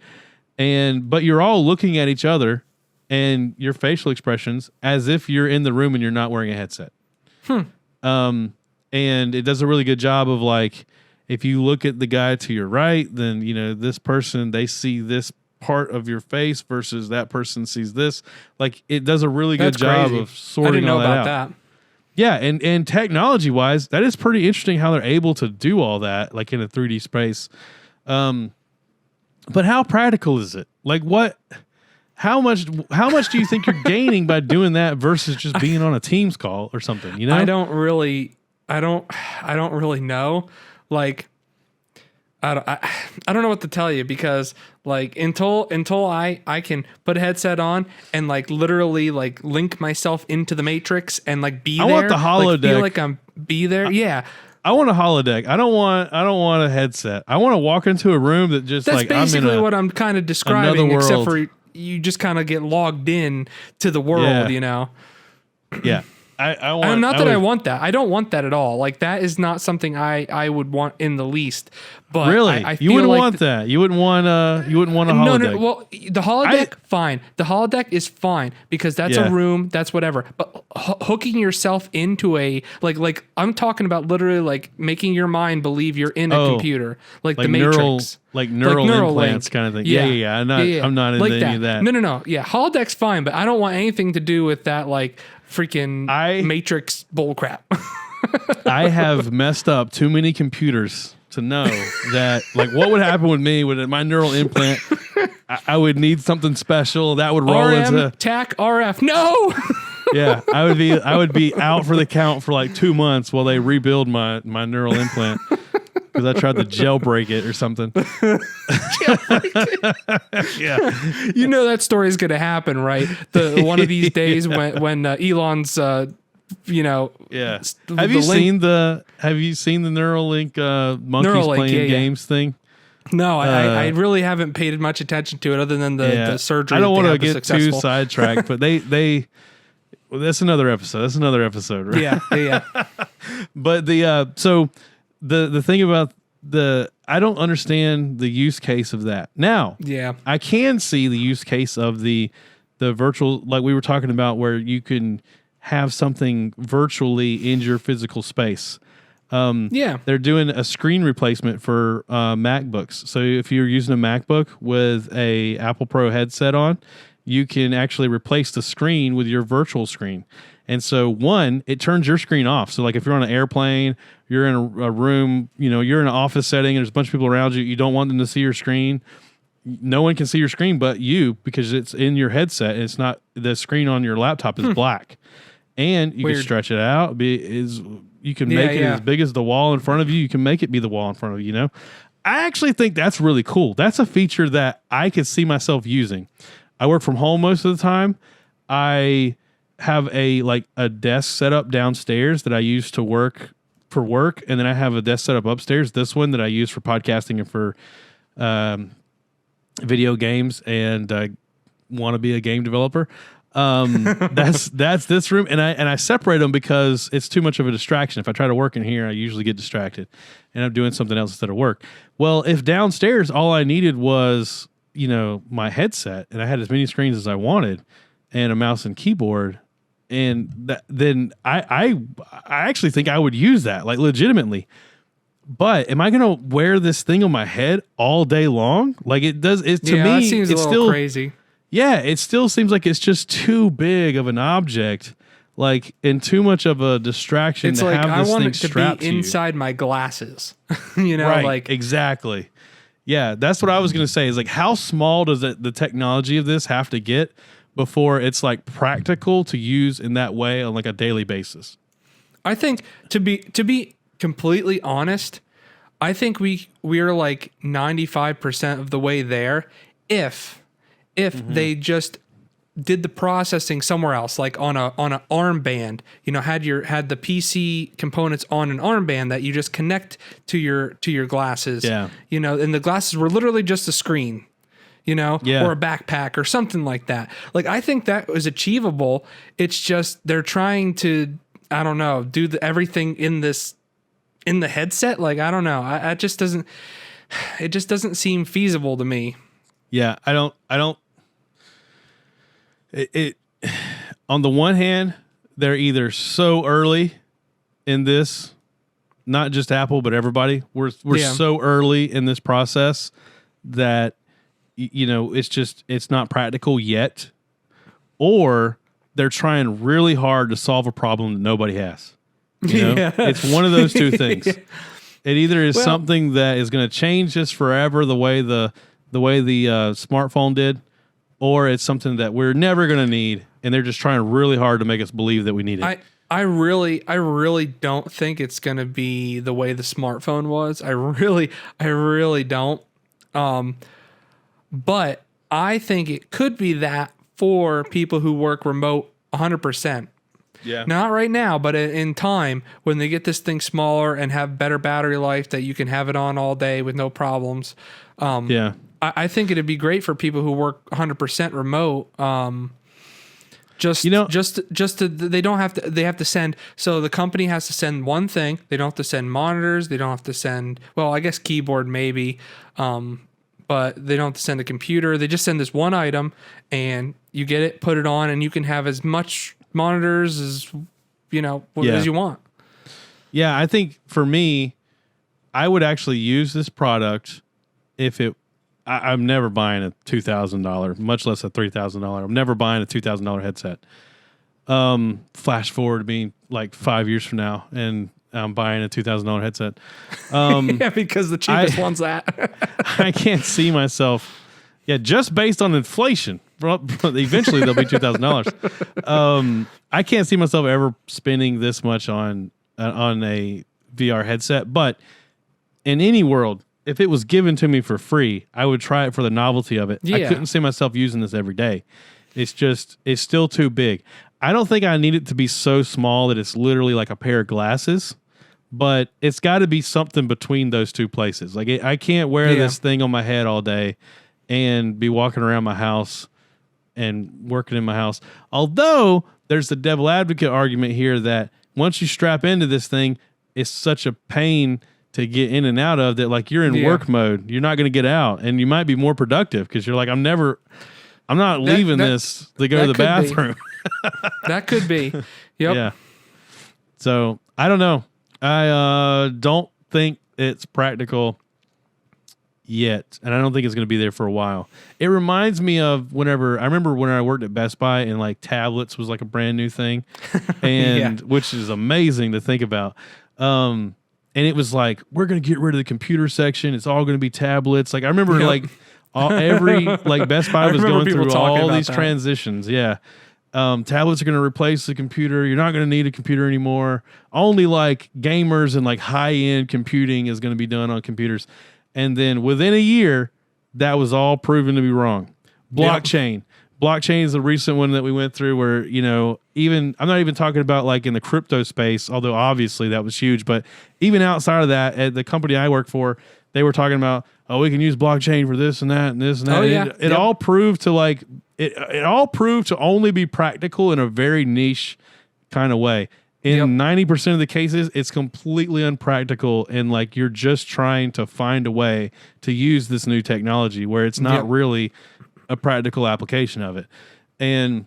S1: but you're all looking at each other and your facial expressions as if you're in the room and you're not wearing a headset. And it does a really good job of if you look at the guy to your right, then this person, they see this part of your face versus that person sees this. Like it does a really good
S2: That's
S1: job
S2: crazy.
S1: of sorting
S2: I didn't know
S1: all that
S2: about
S1: out.
S2: that.
S1: Yeah, and technology wise, that is pretty interesting how they're able to do all that, like in a 3D space. But how practical is it? Like what? How much do you think you're gaining by doing that versus just being on a Teams call or something? You know,
S2: I don't really know. Like, I don't know what to tell you because like until I can put a headset on and like literally like link myself into the Matrix and like be there.
S1: I want the holodeck.
S2: Like, feel like I'm be there. Yeah.
S1: I want a holodeck. I don't want a headset. I want to walk into a room that just
S2: That's
S1: like
S2: basically
S1: I'm in
S2: what I'm kind of describing,
S1: another
S2: except
S1: world.
S2: for you just kind of get logged in to the world,
S1: Yeah.
S2: you know?
S1: Yeah. I want.
S2: And not that I want that. I don't want that at all. Like that is not something I would want in the least. But
S1: Really,
S2: I
S1: you
S2: feel
S1: wouldn't
S2: like
S1: want that. You wouldn't want a holodeck.
S2: No. Well, the holodeck, fine. The holodeck is fine because that's a room. That's whatever. But hooking yourself into a like I'm talking about literally like making your mind believe you're in a computer, like the Matrix,
S1: neural implants kind of thing. Yeah. I'm not into
S2: like
S1: any of that.
S2: No. Yeah, holodeck's fine, but I don't want anything to do with that like freaking Matrix bullcrap.
S1: I have messed up too many computers to know that like what would happen with me with my neural implant. I would need something special that would roll into
S2: TAC RF. No.
S1: Yeah, I would be out for the count for like 2 months while they rebuild my neural implant because I tried to jailbreak it or something. Yeah,
S2: you know that story is going to happen, right? One of these days when Elon's
S1: yeah. Have you seen the Neuralink monkeys playing games thing?
S2: No, I really haven't paid much attention to it other than the surgery.
S1: I don't want to get too sidetracked, but they that's another episode. That's another episode, right?
S2: Yeah.
S1: But so the thing about I don't understand the use case of that. Now,
S2: yeah,
S1: I can see the use case of the virtual, like we were talking about, where you can have something virtually in your physical space. They're doing a screen replacement for MacBooks. So if you're using a MacBook with a Apple Pro headset on, you can actually replace the screen with your virtual screen. And so it turns your screen off. So like if you're on an airplane, you're in a room, you're in an office setting and there's a bunch of people around you, you don't want them to see your screen. No one can see your screen but you because it's in your headset and it's not, the screen on your laptop is black. And you can stretch it out. You can make it as big as the wall in front of you. You can make it be the wall in front of you, I actually think that's really cool. That's a feature that I could see myself using. I work from home most of the time. I have a desk set up downstairs that I use to work, and then I have a desk set up upstairs. This one that I use for podcasting and for video games, and I want to be a game developer. That's this room, and I separate them because it's too much of a distraction. If I try to work in here, I usually get distracted, and I'm doing something else instead of work. Well, if downstairs all I needed was my headset, and I had as many screens as I wanted, and a mouse and keyboard, and then I actually think I would use that legitimately. But am I going to wear this thing on my head all day long? Like it does. To me,
S2: it seems
S1: it's
S2: a little
S1: still
S2: crazy.
S1: Yeah, it still seems like it's just too big of an object, and too much of a distraction
S2: it's
S1: to
S2: like,
S1: have this
S2: I want
S1: thing
S2: it to
S1: strapped
S2: be
S1: to
S2: inside my glasses.
S1: Right, exactly. Yeah, that's what I was going to say. Is how small does the technology of this have to get before it's practical to use in that way on a daily basis?
S2: I think to be completely honest, I think we are 95% of the way there. If they just did the processing somewhere else, like on an armband, had the PC components on an armband that you just connect to your glasses.
S1: Yeah.
S2: And the glasses were literally just a screen, or a backpack or something like that. I think that was achievable. It's just they're trying to, I don't know, do everything in the headset. I don't know. It just doesn't seem feasible to me.
S1: Yeah, I don't. It on the one hand, they're either so early in this, not just Apple, but everybody. We're so early in this process that it's not practical yet, or they're trying really hard to solve a problem that nobody has. It's one of those two things. It either is something that is going to change this forever, the way the smartphone did, or it's something that we're never going to need, and they're just trying really hard to make us believe that we need it.
S2: I really don't think it's going to be the way the smartphone was. I really don't. But I think it could be that for people who work remote 100%.
S1: Yeah.
S2: Not right now, but in time, when they get this thing smaller and have better battery life that you can have it on all day with no problems. I think it'd be great for people who work 100% remote. They have to send. So the company has to send one thing. They don't have to send monitors. They don't have to send, well, I guess keyboard maybe. But they don't have to send a computer. They just send this one item and you get it, put it on, and you can have as much monitors as, as you want.
S1: Yeah. I think for me, I would actually use this product if I'm never buying a $2,000, much less a $3,000. I'm never buying a $2,000 headset. Flash forward to being like 5 years from now, and I'm buying a $2,000 headset.
S2: Yeah, because the cheapest one's that.
S1: I can't see myself. Yeah, just based on inflation, eventually there'll be $2,000. I can't see myself ever spending this much on a VR headset. But in any world, if it was given to me for free, I would try it for the novelty of it. Yeah. I couldn't see myself using this every day. It's still too big. I don't think I need it to be so small that it's literally like a pair of glasses, but it's got to be something between those two places. Like I can't wear this thing on my head all day and be walking around my house and working in my house. Although there's the devil advocate argument here that once you strap into this thing, it's such a pain to get in and out of that, like you're in work mode, you're not going to get out, and you might be more productive because you're like, I'm not leaving this to go to the bathroom.
S2: That could be. Yep.
S1: Yeah. So I don't know. I don't think it's practical yet, and I don't think it's going to be there for a while. It reminds me of I remember when I worked at Best Buy and like tablets was like a brand new thing, and which is amazing to think about. And it was like, we're going to get rid of the computer section. It's all going to be tablets. Like I remember every Best Buy was going through all these transitions. Yeah. Tablets are going to replace the computer. You're not going to need a computer anymore. Only like gamers and like high-end computing is going to be done on computers. And then within a year, that was all proven to be wrong. Blockchain. Yep. Blockchain is a recent one that we went through where, I'm not even talking about like in the crypto space, although obviously that was huge. But even outside of that, at the company I work for, they were talking about, we can use blockchain for this and that and this and that. It all proved to like, it all proved to only be practical in a very niche kind of way. In 90% of the cases, it's completely unpractical, and like you're just trying to find a way to use this new technology where it's not really a practical application of it. And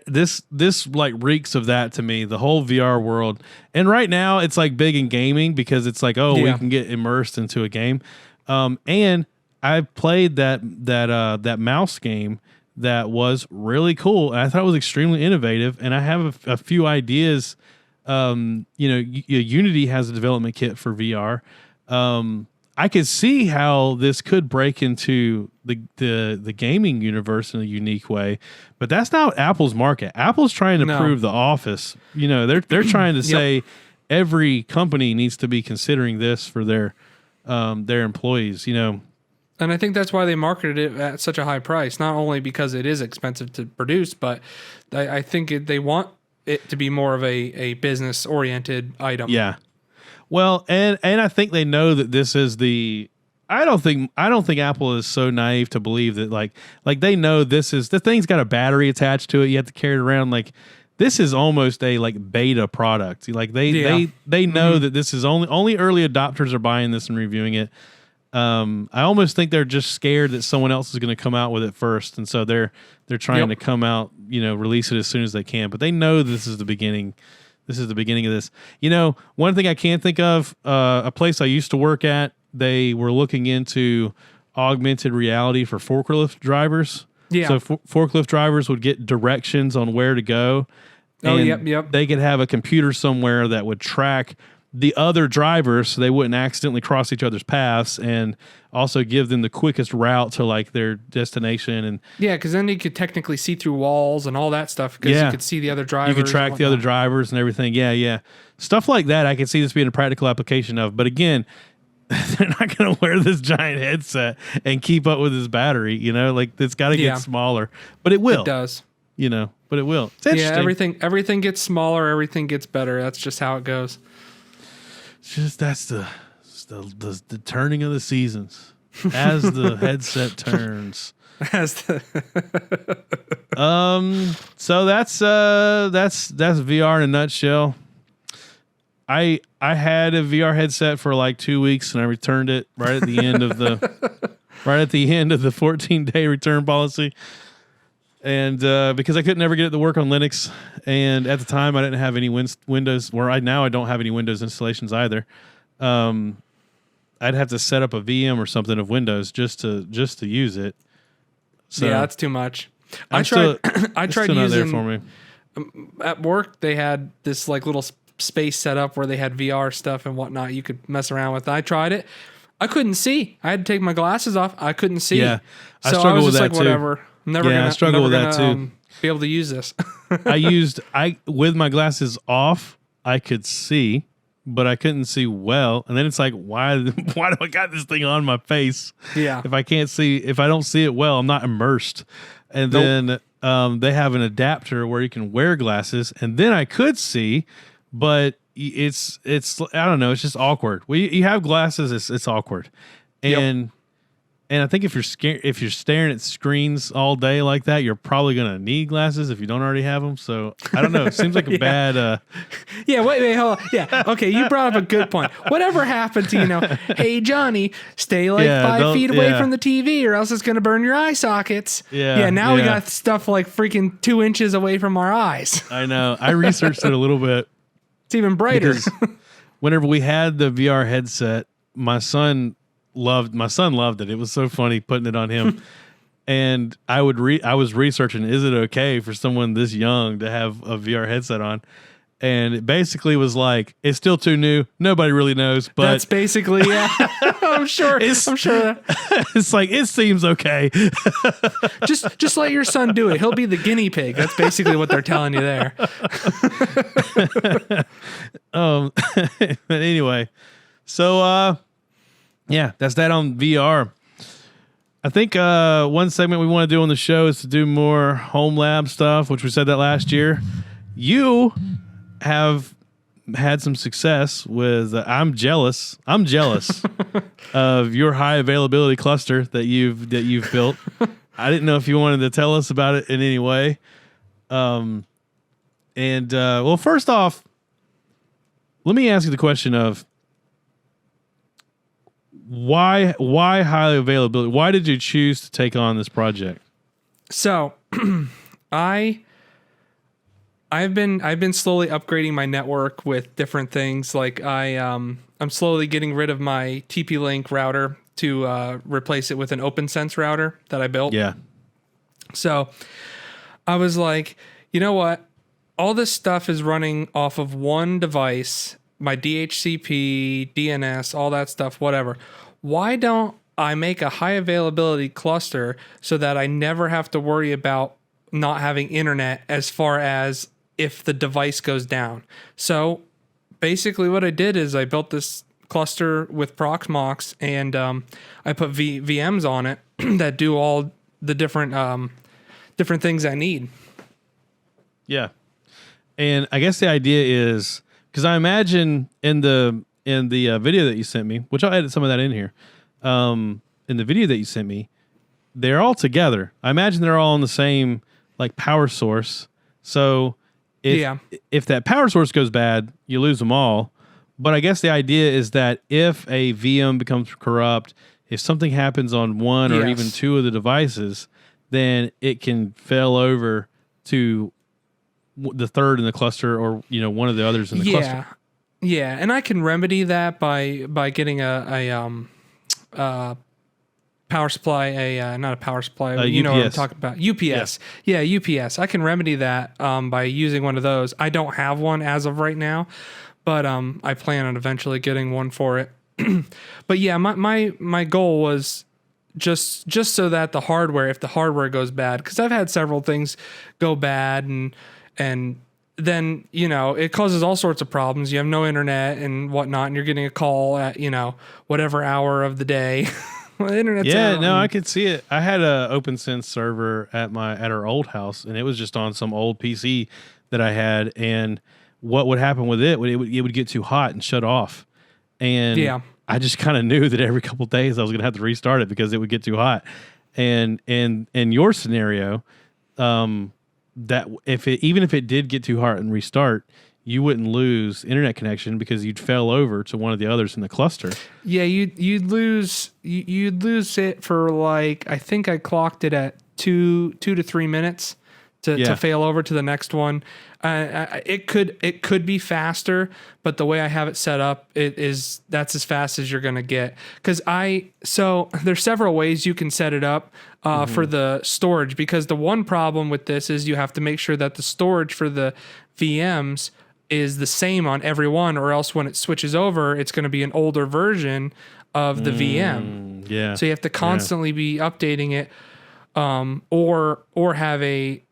S1: this like reeks of that to me, the whole VR world. And right now it's like big in gaming because it's like, we can get immersed into a game. And I've played that mouse game that was really cool. And I thought it was extremely innovative. And I have a few ideas. Unity has a development kit for VR. I could see how this could break into the gaming universe in a unique way, but that's not Apple's market. Apple's trying to prove the Office. They're trying to say every company needs to be considering this for their employees.
S2: And I think that's why they marketed it at such a high price. Not only because it is expensive to produce, but I think they want it to be more of a business oriented item.
S1: Yeah. Well, and I think they know that this is I don't think Apple is so naive to believe that like they know the thing's got a battery attached to it. You have to carry it around. Like this is almost a like beta product. Like they know that this is only early adopters are buying this and reviewing it. I almost think they're just scared that someone else is going to come out with it first, and so they're trying to come out, release it as soon as they can. But they know this is the beginning. This is the beginning of this. One thing I can't think of, a place I used to work at, they were looking into augmented reality for forklift drivers.
S2: Yeah.
S1: So forklift drivers would get directions on where to go.
S2: Oh,
S1: And
S2: yep.
S1: they could have a computer somewhere that would track the other drivers so they wouldn't accidentally cross each other's paths, and also give them the quickest route to like their destination. And
S2: yeah, because then you could technically see through walls and all that stuff, because you could see the other drivers.
S1: You could track the other drivers and everything. Yeah. Stuff like that I could see this being a practical application of. But again, they're not going to wear this giant headset and keep up with his battery. Like it's got to get smaller. But it will.
S2: It does.
S1: But it will. It's interesting.
S2: Everything gets smaller. Everything gets better. That's just how it goes.
S1: It's just that's the turning of the seasons as the headset turns. So that's VR in a nutshell. I had a VR headset for like 2 weeks, and I returned it right at the end of the 14-day return policy. And because I could never get it to work on Linux, and at the time I didn't have any Windows. Now I don't have any Windows installations either. I'd have to set up a VM or something of Windows just to use it. So
S2: yeah, that's too much. I tried using. Not there for me. At work, they had this like little space set up where they had VR stuff and whatnot you could mess around with. I tried it. I couldn't see. I had to take my glasses off. I couldn't see.
S1: Yeah,
S2: I struggle with that too. Whatever. I
S1: struggle with that too.
S2: Be able to use this.
S1: With my glasses off, I could see, but I couldn't see well. And then it's like, why do I got this thing on my face?
S2: Yeah.
S1: If I don't see it well, I'm not immersed. And then they have an adapter where you can wear glasses, and then I could see, but it's I don't know, it's just awkward. You have glasses, it's awkward. And I think if you're staring at screens all day like that, you're probably gonna need glasses if you don't already have them. So I don't know. It seems like a bad.
S2: Yeah. Wait. Hold on. Yeah. Okay. You brought up a good point. Whatever happened to hey Johnny, stay like 5 feet away from the TV, or else it's gonna burn your eye sockets.
S1: Yeah.
S2: Yeah. Now we got stuff like freaking 2 inches away from our eyes.
S1: I know. I researched it a little bit.
S2: It's even brighter.
S1: Whenever we had the VR headset, my son loved it. It was so funny putting it on him. And I was researching, is it okay for someone this young to have a VR headset on? And it basically was like, it's still too new. Nobody really knows, but
S2: that's basically, yeah. I'm sure.
S1: It's like, it seems okay.
S2: just let your son do it. He'll be the guinea pig. That's basically what they're telling you there.
S1: But anyway, so yeah, that's that on VR. I think one segment we want to do on the show is to do more home lab stuff, which we said that last year. You have had some success with. I'm jealous of your high availability cluster that you've built. I didn't know if you wanted to tell us about it in any way. Well, first off, let me ask you the question of why high availability? Why did you choose to take on this project?
S2: So, I've been slowly upgrading my network with different things. Like I'm slowly getting rid of my TP-Link router to replace it with an OpenSense router that I built.
S1: Yeah.
S2: So I was like, you know what? All this stuff is running off of one device, my DHCP, DNS, all that stuff, whatever. Why don't I make a high availability cluster so that I never have to worry about not having internet as far as if the device goes down? So basically what I did is I built this cluster with Proxmox, and I put VMs on it that do all the different things I need. Yeah.
S1: And I guess the idea is, because I imagine in the video that you sent me, which I'll edit some of that in here, in the video that you sent me, they're all together. I imagine they're all on the same like power source. So if that power source goes bad, you lose them all. But I guess the idea is that if a VM becomes corrupt, if something happens on one or even two of the devices, then it can fail over to the third in the cluster, or one of the others in the cluster.
S2: Yeah, and I can remedy that by getting a power supply, not a power supply,
S1: UPS.
S2: know what I'm talking about. UPS. Yeah, UPS. I can remedy that by using one of those. I don't have one as of right now, but I plan on eventually getting one for it. But yeah, my goal was just so that the hardware, if the hardware goes bad, because I've had several things go bad and then, it causes all sorts of problems. You have no internet and whatnot, and you're getting a call at, whatever hour of the day. Well, the internet's out.
S1: No, I could see it. I had a OpenSense server at our old house, and it was just on some old PC that I had. And what would happen with it would get too hot and shut off. And I just kind of knew that every couple of days I was going to have to restart it because it would get too hot. And in your scenario, that even if it did get too hot and restart, you wouldn't lose internet connection because you'd fell over to one of the others in the cluster.
S2: Yeah, you'd lose it for like, I think I clocked it at 2 to 3 minutes to fail over to the next one. It could be faster, but the way I have it set up, that's as fast as you're gonna get. So there's several ways you can set it up for the storage, because the one problem with this is you have to make sure that the storage for the VMs is the same on every one, or else when it switches over, it's going to be an older version of the VM.
S1: Yeah.
S2: So you have to constantly be updating it, or have a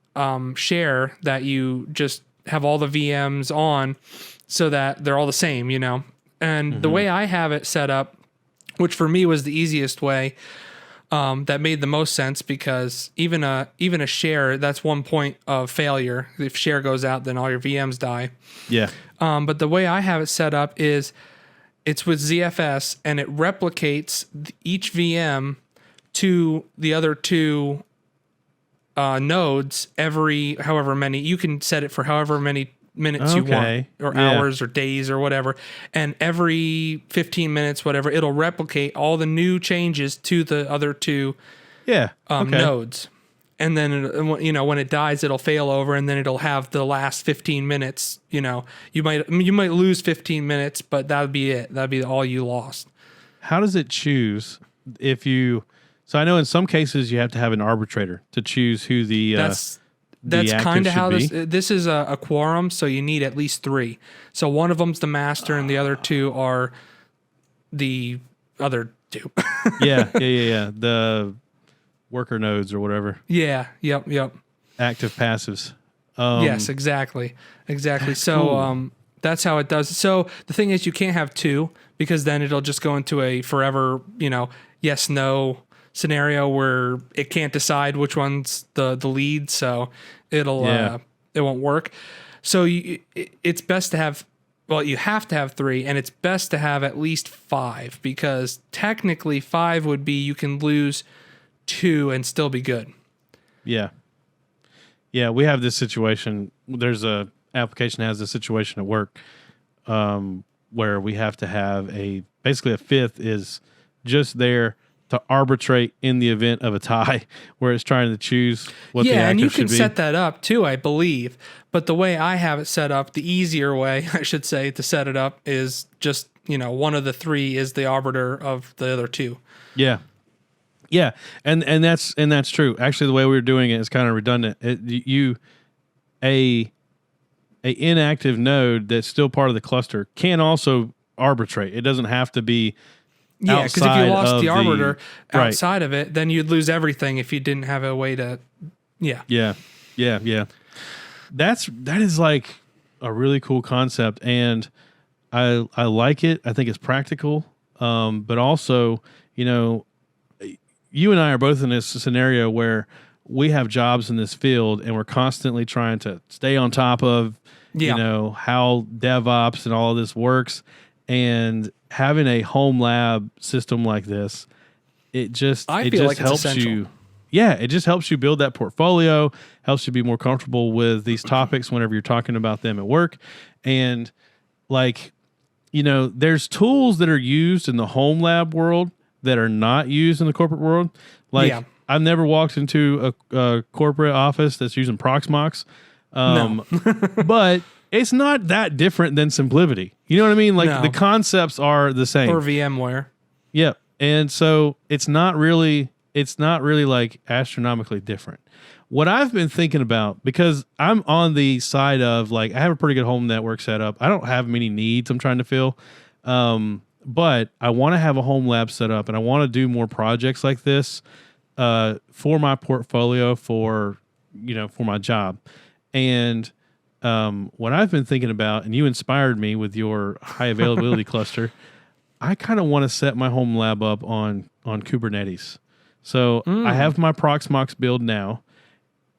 S2: share that you just have all the VMs on so that they're all the same, And the way I have it set up, which for me was the easiest way, that made the most sense, because even a share, that's one point of failure. If share goes out, then all your VMs die.
S1: Yeah.
S2: But the way I have it set up is it's with ZFS, and it replicates each VM to the other two nodes every however many. You can set it for however many minutes you want, or hours or days or whatever, and every 15 minutes, whatever, it'll replicate all the new changes to the other two nodes. And then when it dies, it'll fail over, and then it'll have the last 15 minutes. You might lose 15 minutes, but that'd be it. That'd be all you lost.
S1: How does it choose so I know in some cases you have to have an arbitrator to choose who that's
S2: kind of how this is a quorum, so you need at least 3. So one of them's the master, and the other 2 are the other 2.
S1: Yeah. The worker nodes or whatever.
S2: Yeah. Yep.
S1: Active passives.
S2: Yes, exactly. So
S1: cool.
S2: That's how it does. So the thing is, you can't have 2, because then it'll just go into a forever, yes, no scenario where it can't decide which one's the lead, so it won't work. So it's best to have, you have to have 3, and it's best to have at least 5, because technically 5 would be you can lose 2 and still be good. Yeah, we have this situation. There's a application that has this situation at work where we have to have basically a 5th is just there to arbitrate in the event of a tie, where it's trying to choose what the active should be. Yeah, and you can set that up too, I believe. But the way I have it set up, the easier way, I should say, to set it up is just, one of the 3 is the arbiter of the other 2.
S1: Yeah. Yeah, and that's true. Actually, the way we were doing it is kind of redundant. A inactive node that's still part of the cluster can also arbitrate. It doesn't have to be. Yeah, because if you lost the arbiter outside of it, then you'd lose everything if you didn't have a way to. Yeah. That is like a really cool concept, and I like it. I think it's practical, but also, you and I are both in this scenario where we have jobs in this field, and we're constantly trying to stay on top of, how DevOps and all of this works. And having a home lab system like this, it just helps you. Yeah, it just helps you build that portfolio, helps you be more comfortable with these topics whenever you're talking about them at work. And there's tools that are used in the home lab world that are not used in the corporate world. I've never walked into a corporate office that's using Proxmox.
S2: No.
S1: But it's not that different than SimpliVity. You know what I mean? The concepts are the same.
S2: Or VMware.
S1: Yep. And so it's not really like astronomically different. What I've been thinking about, because I'm on the side of like, I have a pretty good home network set up. I don't have many needs I'm trying to fill. But I want to have a home lab set up, and I want to do more projects like this for my portfolio, for my job. And what I've been thinking about, and you inspired me with your high availability cluster, I kind of want to set my home lab up on Kubernetes. So I have my Proxmox build now.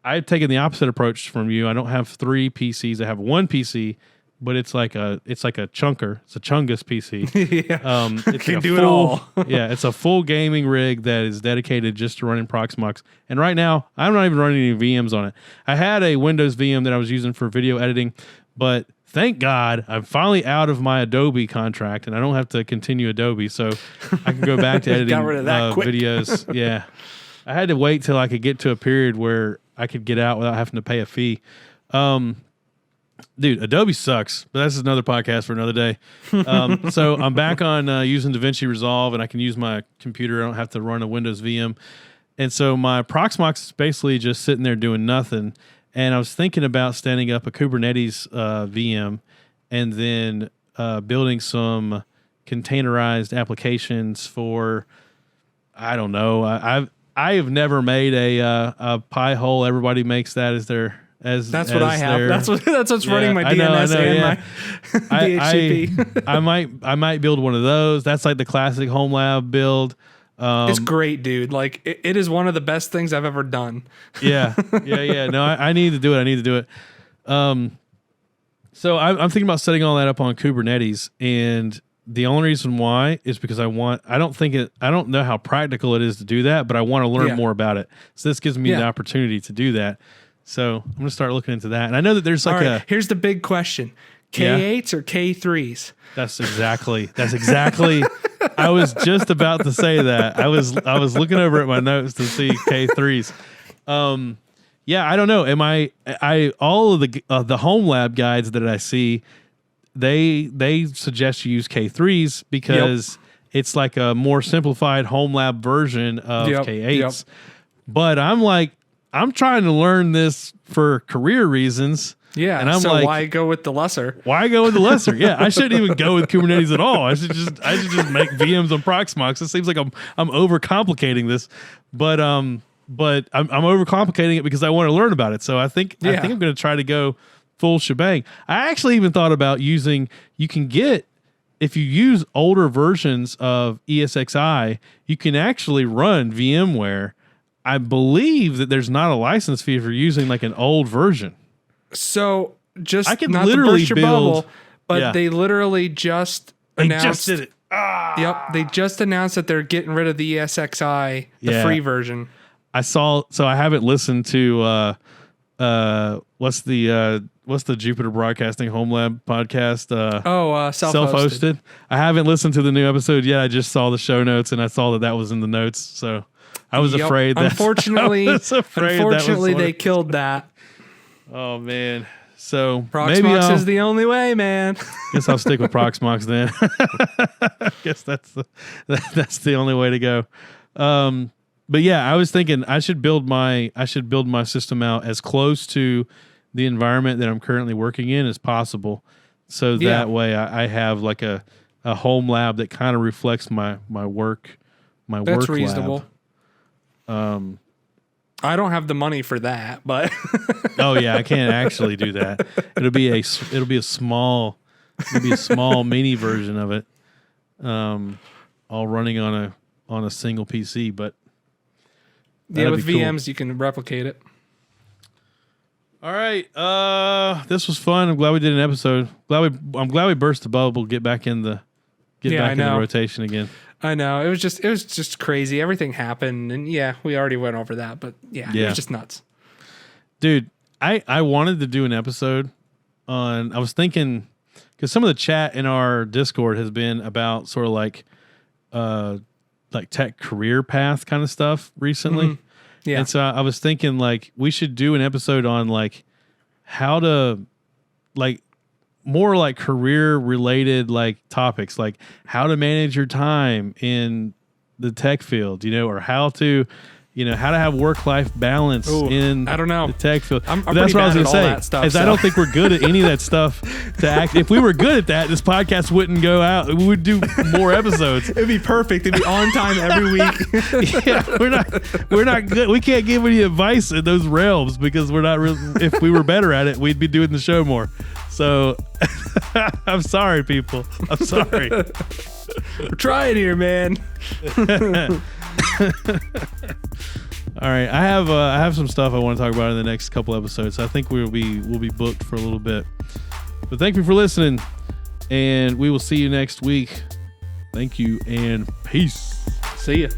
S1: I've taken the opposite approach from you. I don't have 3 PCs. I have 1 PC, but it's like a chunker. It's a Chungus PC.
S2: Yeah.
S1: It
S2: can do it all.
S1: Yeah, it's a full gaming rig that is dedicated just to running Proxmox. And right now, I'm not even running any VMs on it. I had a Windows VM that I was using for video editing, but thank God I'm finally out of my Adobe contract, and I don't have to continue Adobe, so I can go back to editing
S2: Got rid of that quick.
S1: videos. Yeah, I had to wait till I could get to a period where I could get out without having to pay a fee. Dude, Adobe sucks, but that's another podcast for another day. So I'm back on using DaVinci Resolve, and I can use my computer. I don't have to run a Windows VM. And so my Proxmox is basically just sitting there doing nothing. And I was thinking about standing up a Kubernetes VM and then building some containerized applications for, I don't know. I have never made a Pi-hole. Everybody makes that as their... That's
S2: what I have. That's what's running my DNS and my DHCP.
S1: I might build one of those. That's like the classic home lab build.
S2: It's great, dude. Like it is one of the best things I've ever done.
S1: Yeah. No, I need to do it. So I'm thinking about setting all that up on Kubernetes, and the only reason why is because I don't know how practical it is to do that, but I want to learn more about it. So this gives me the opportunity to do that. So I'm going to start looking into that. And I know that there's like
S2: here's the big question. K8s or K3s? That's exactly.
S1: I was just about to say that. I was looking over at my notes to see K3s. Yeah, I don't know. All of the home lab guides that I see, they suggest you use K3s because it's like a more simplified home lab version of K8s. Yep. But I'm trying to learn this for career reasons.
S2: Yeah, and so why go with the lesser?
S1: Yeah, I shouldn't even go with Kubernetes at all. I should just make VMs on Proxmox. It seems like I'm overcomplicating this, but I'm overcomplicating it because I want to learn about it. So I think I'm going to try to go full shebang. I actually even thought about using. You can get, if you use older versions of ESXi, you can actually run VMware. I believe that there's not a license fee for using like an old version.
S2: So just
S1: I could
S2: not
S1: literally
S2: to burst your bubble, but they literally just announced. They just did it. Yep, they just announced that they're getting rid of the ESXi, the free version.
S1: I saw. So I haven't listened to what's the Jupiter Broadcasting Home Lab podcast? Self-hosted. I haven't listened to the new episode yet. I just saw the show notes and I saw that was in the notes. So I was afraid that.
S2: Unfortunately, they killed that.
S1: Oh man! So
S2: Proxmox is the only way, man.
S1: Guess I'll stick with Proxmox then. Guess that's the only way to go. But yeah, I was thinking I should build my system out as close to the environment that I'm currently working in as possible, so that way I have like a home lab that kind of reflects my work.
S2: That's
S1: work
S2: reasonable.
S1: Lab.
S2: I don't have the money for that, but
S1: oh yeah, I can't actually do that. It'll be a small mini version of it, all running on a single PC. But
S2: with VMs you can replicate it.
S1: All right, this was fun. I'm glad we did an episode. I'm glad we burst the bubble. Get back in the rotation again. I
S2: know. It was just crazy. Everything happened, and we already went over that, but it was just nuts.
S1: Dude, I wanted to do an episode on, I was thinking, because some of the chat in our Discord has been about sort of like tech career path kind of stuff recently. Mm-hmm. Yeah. And so I was thinking like we should do an episode on like how to like more like career related like topics, like how to manage your time in the tech field, or how to have work-life balance in
S2: I don't know.
S1: the tech field.
S2: I'm
S1: that's what I was going to say. Stuff, I don't think we're good at any of that stuff to act. If we were good at that, this podcast wouldn't go out. We would do more episodes.
S2: It'd be perfect. It'd be on time every week.
S1: Yeah, we're not good. We can't give any advice in those realms because we're not really, if we were better at it, we'd be doing the show more. So I'm sorry, people. I'm sorry.
S2: We're trying here, man.
S1: All right, I have some stuff I want to talk about in the next couple episodes. I think we'll be booked for a little bit. But thank you for listening, and we will see you next week. Thank you and peace.
S2: See ya.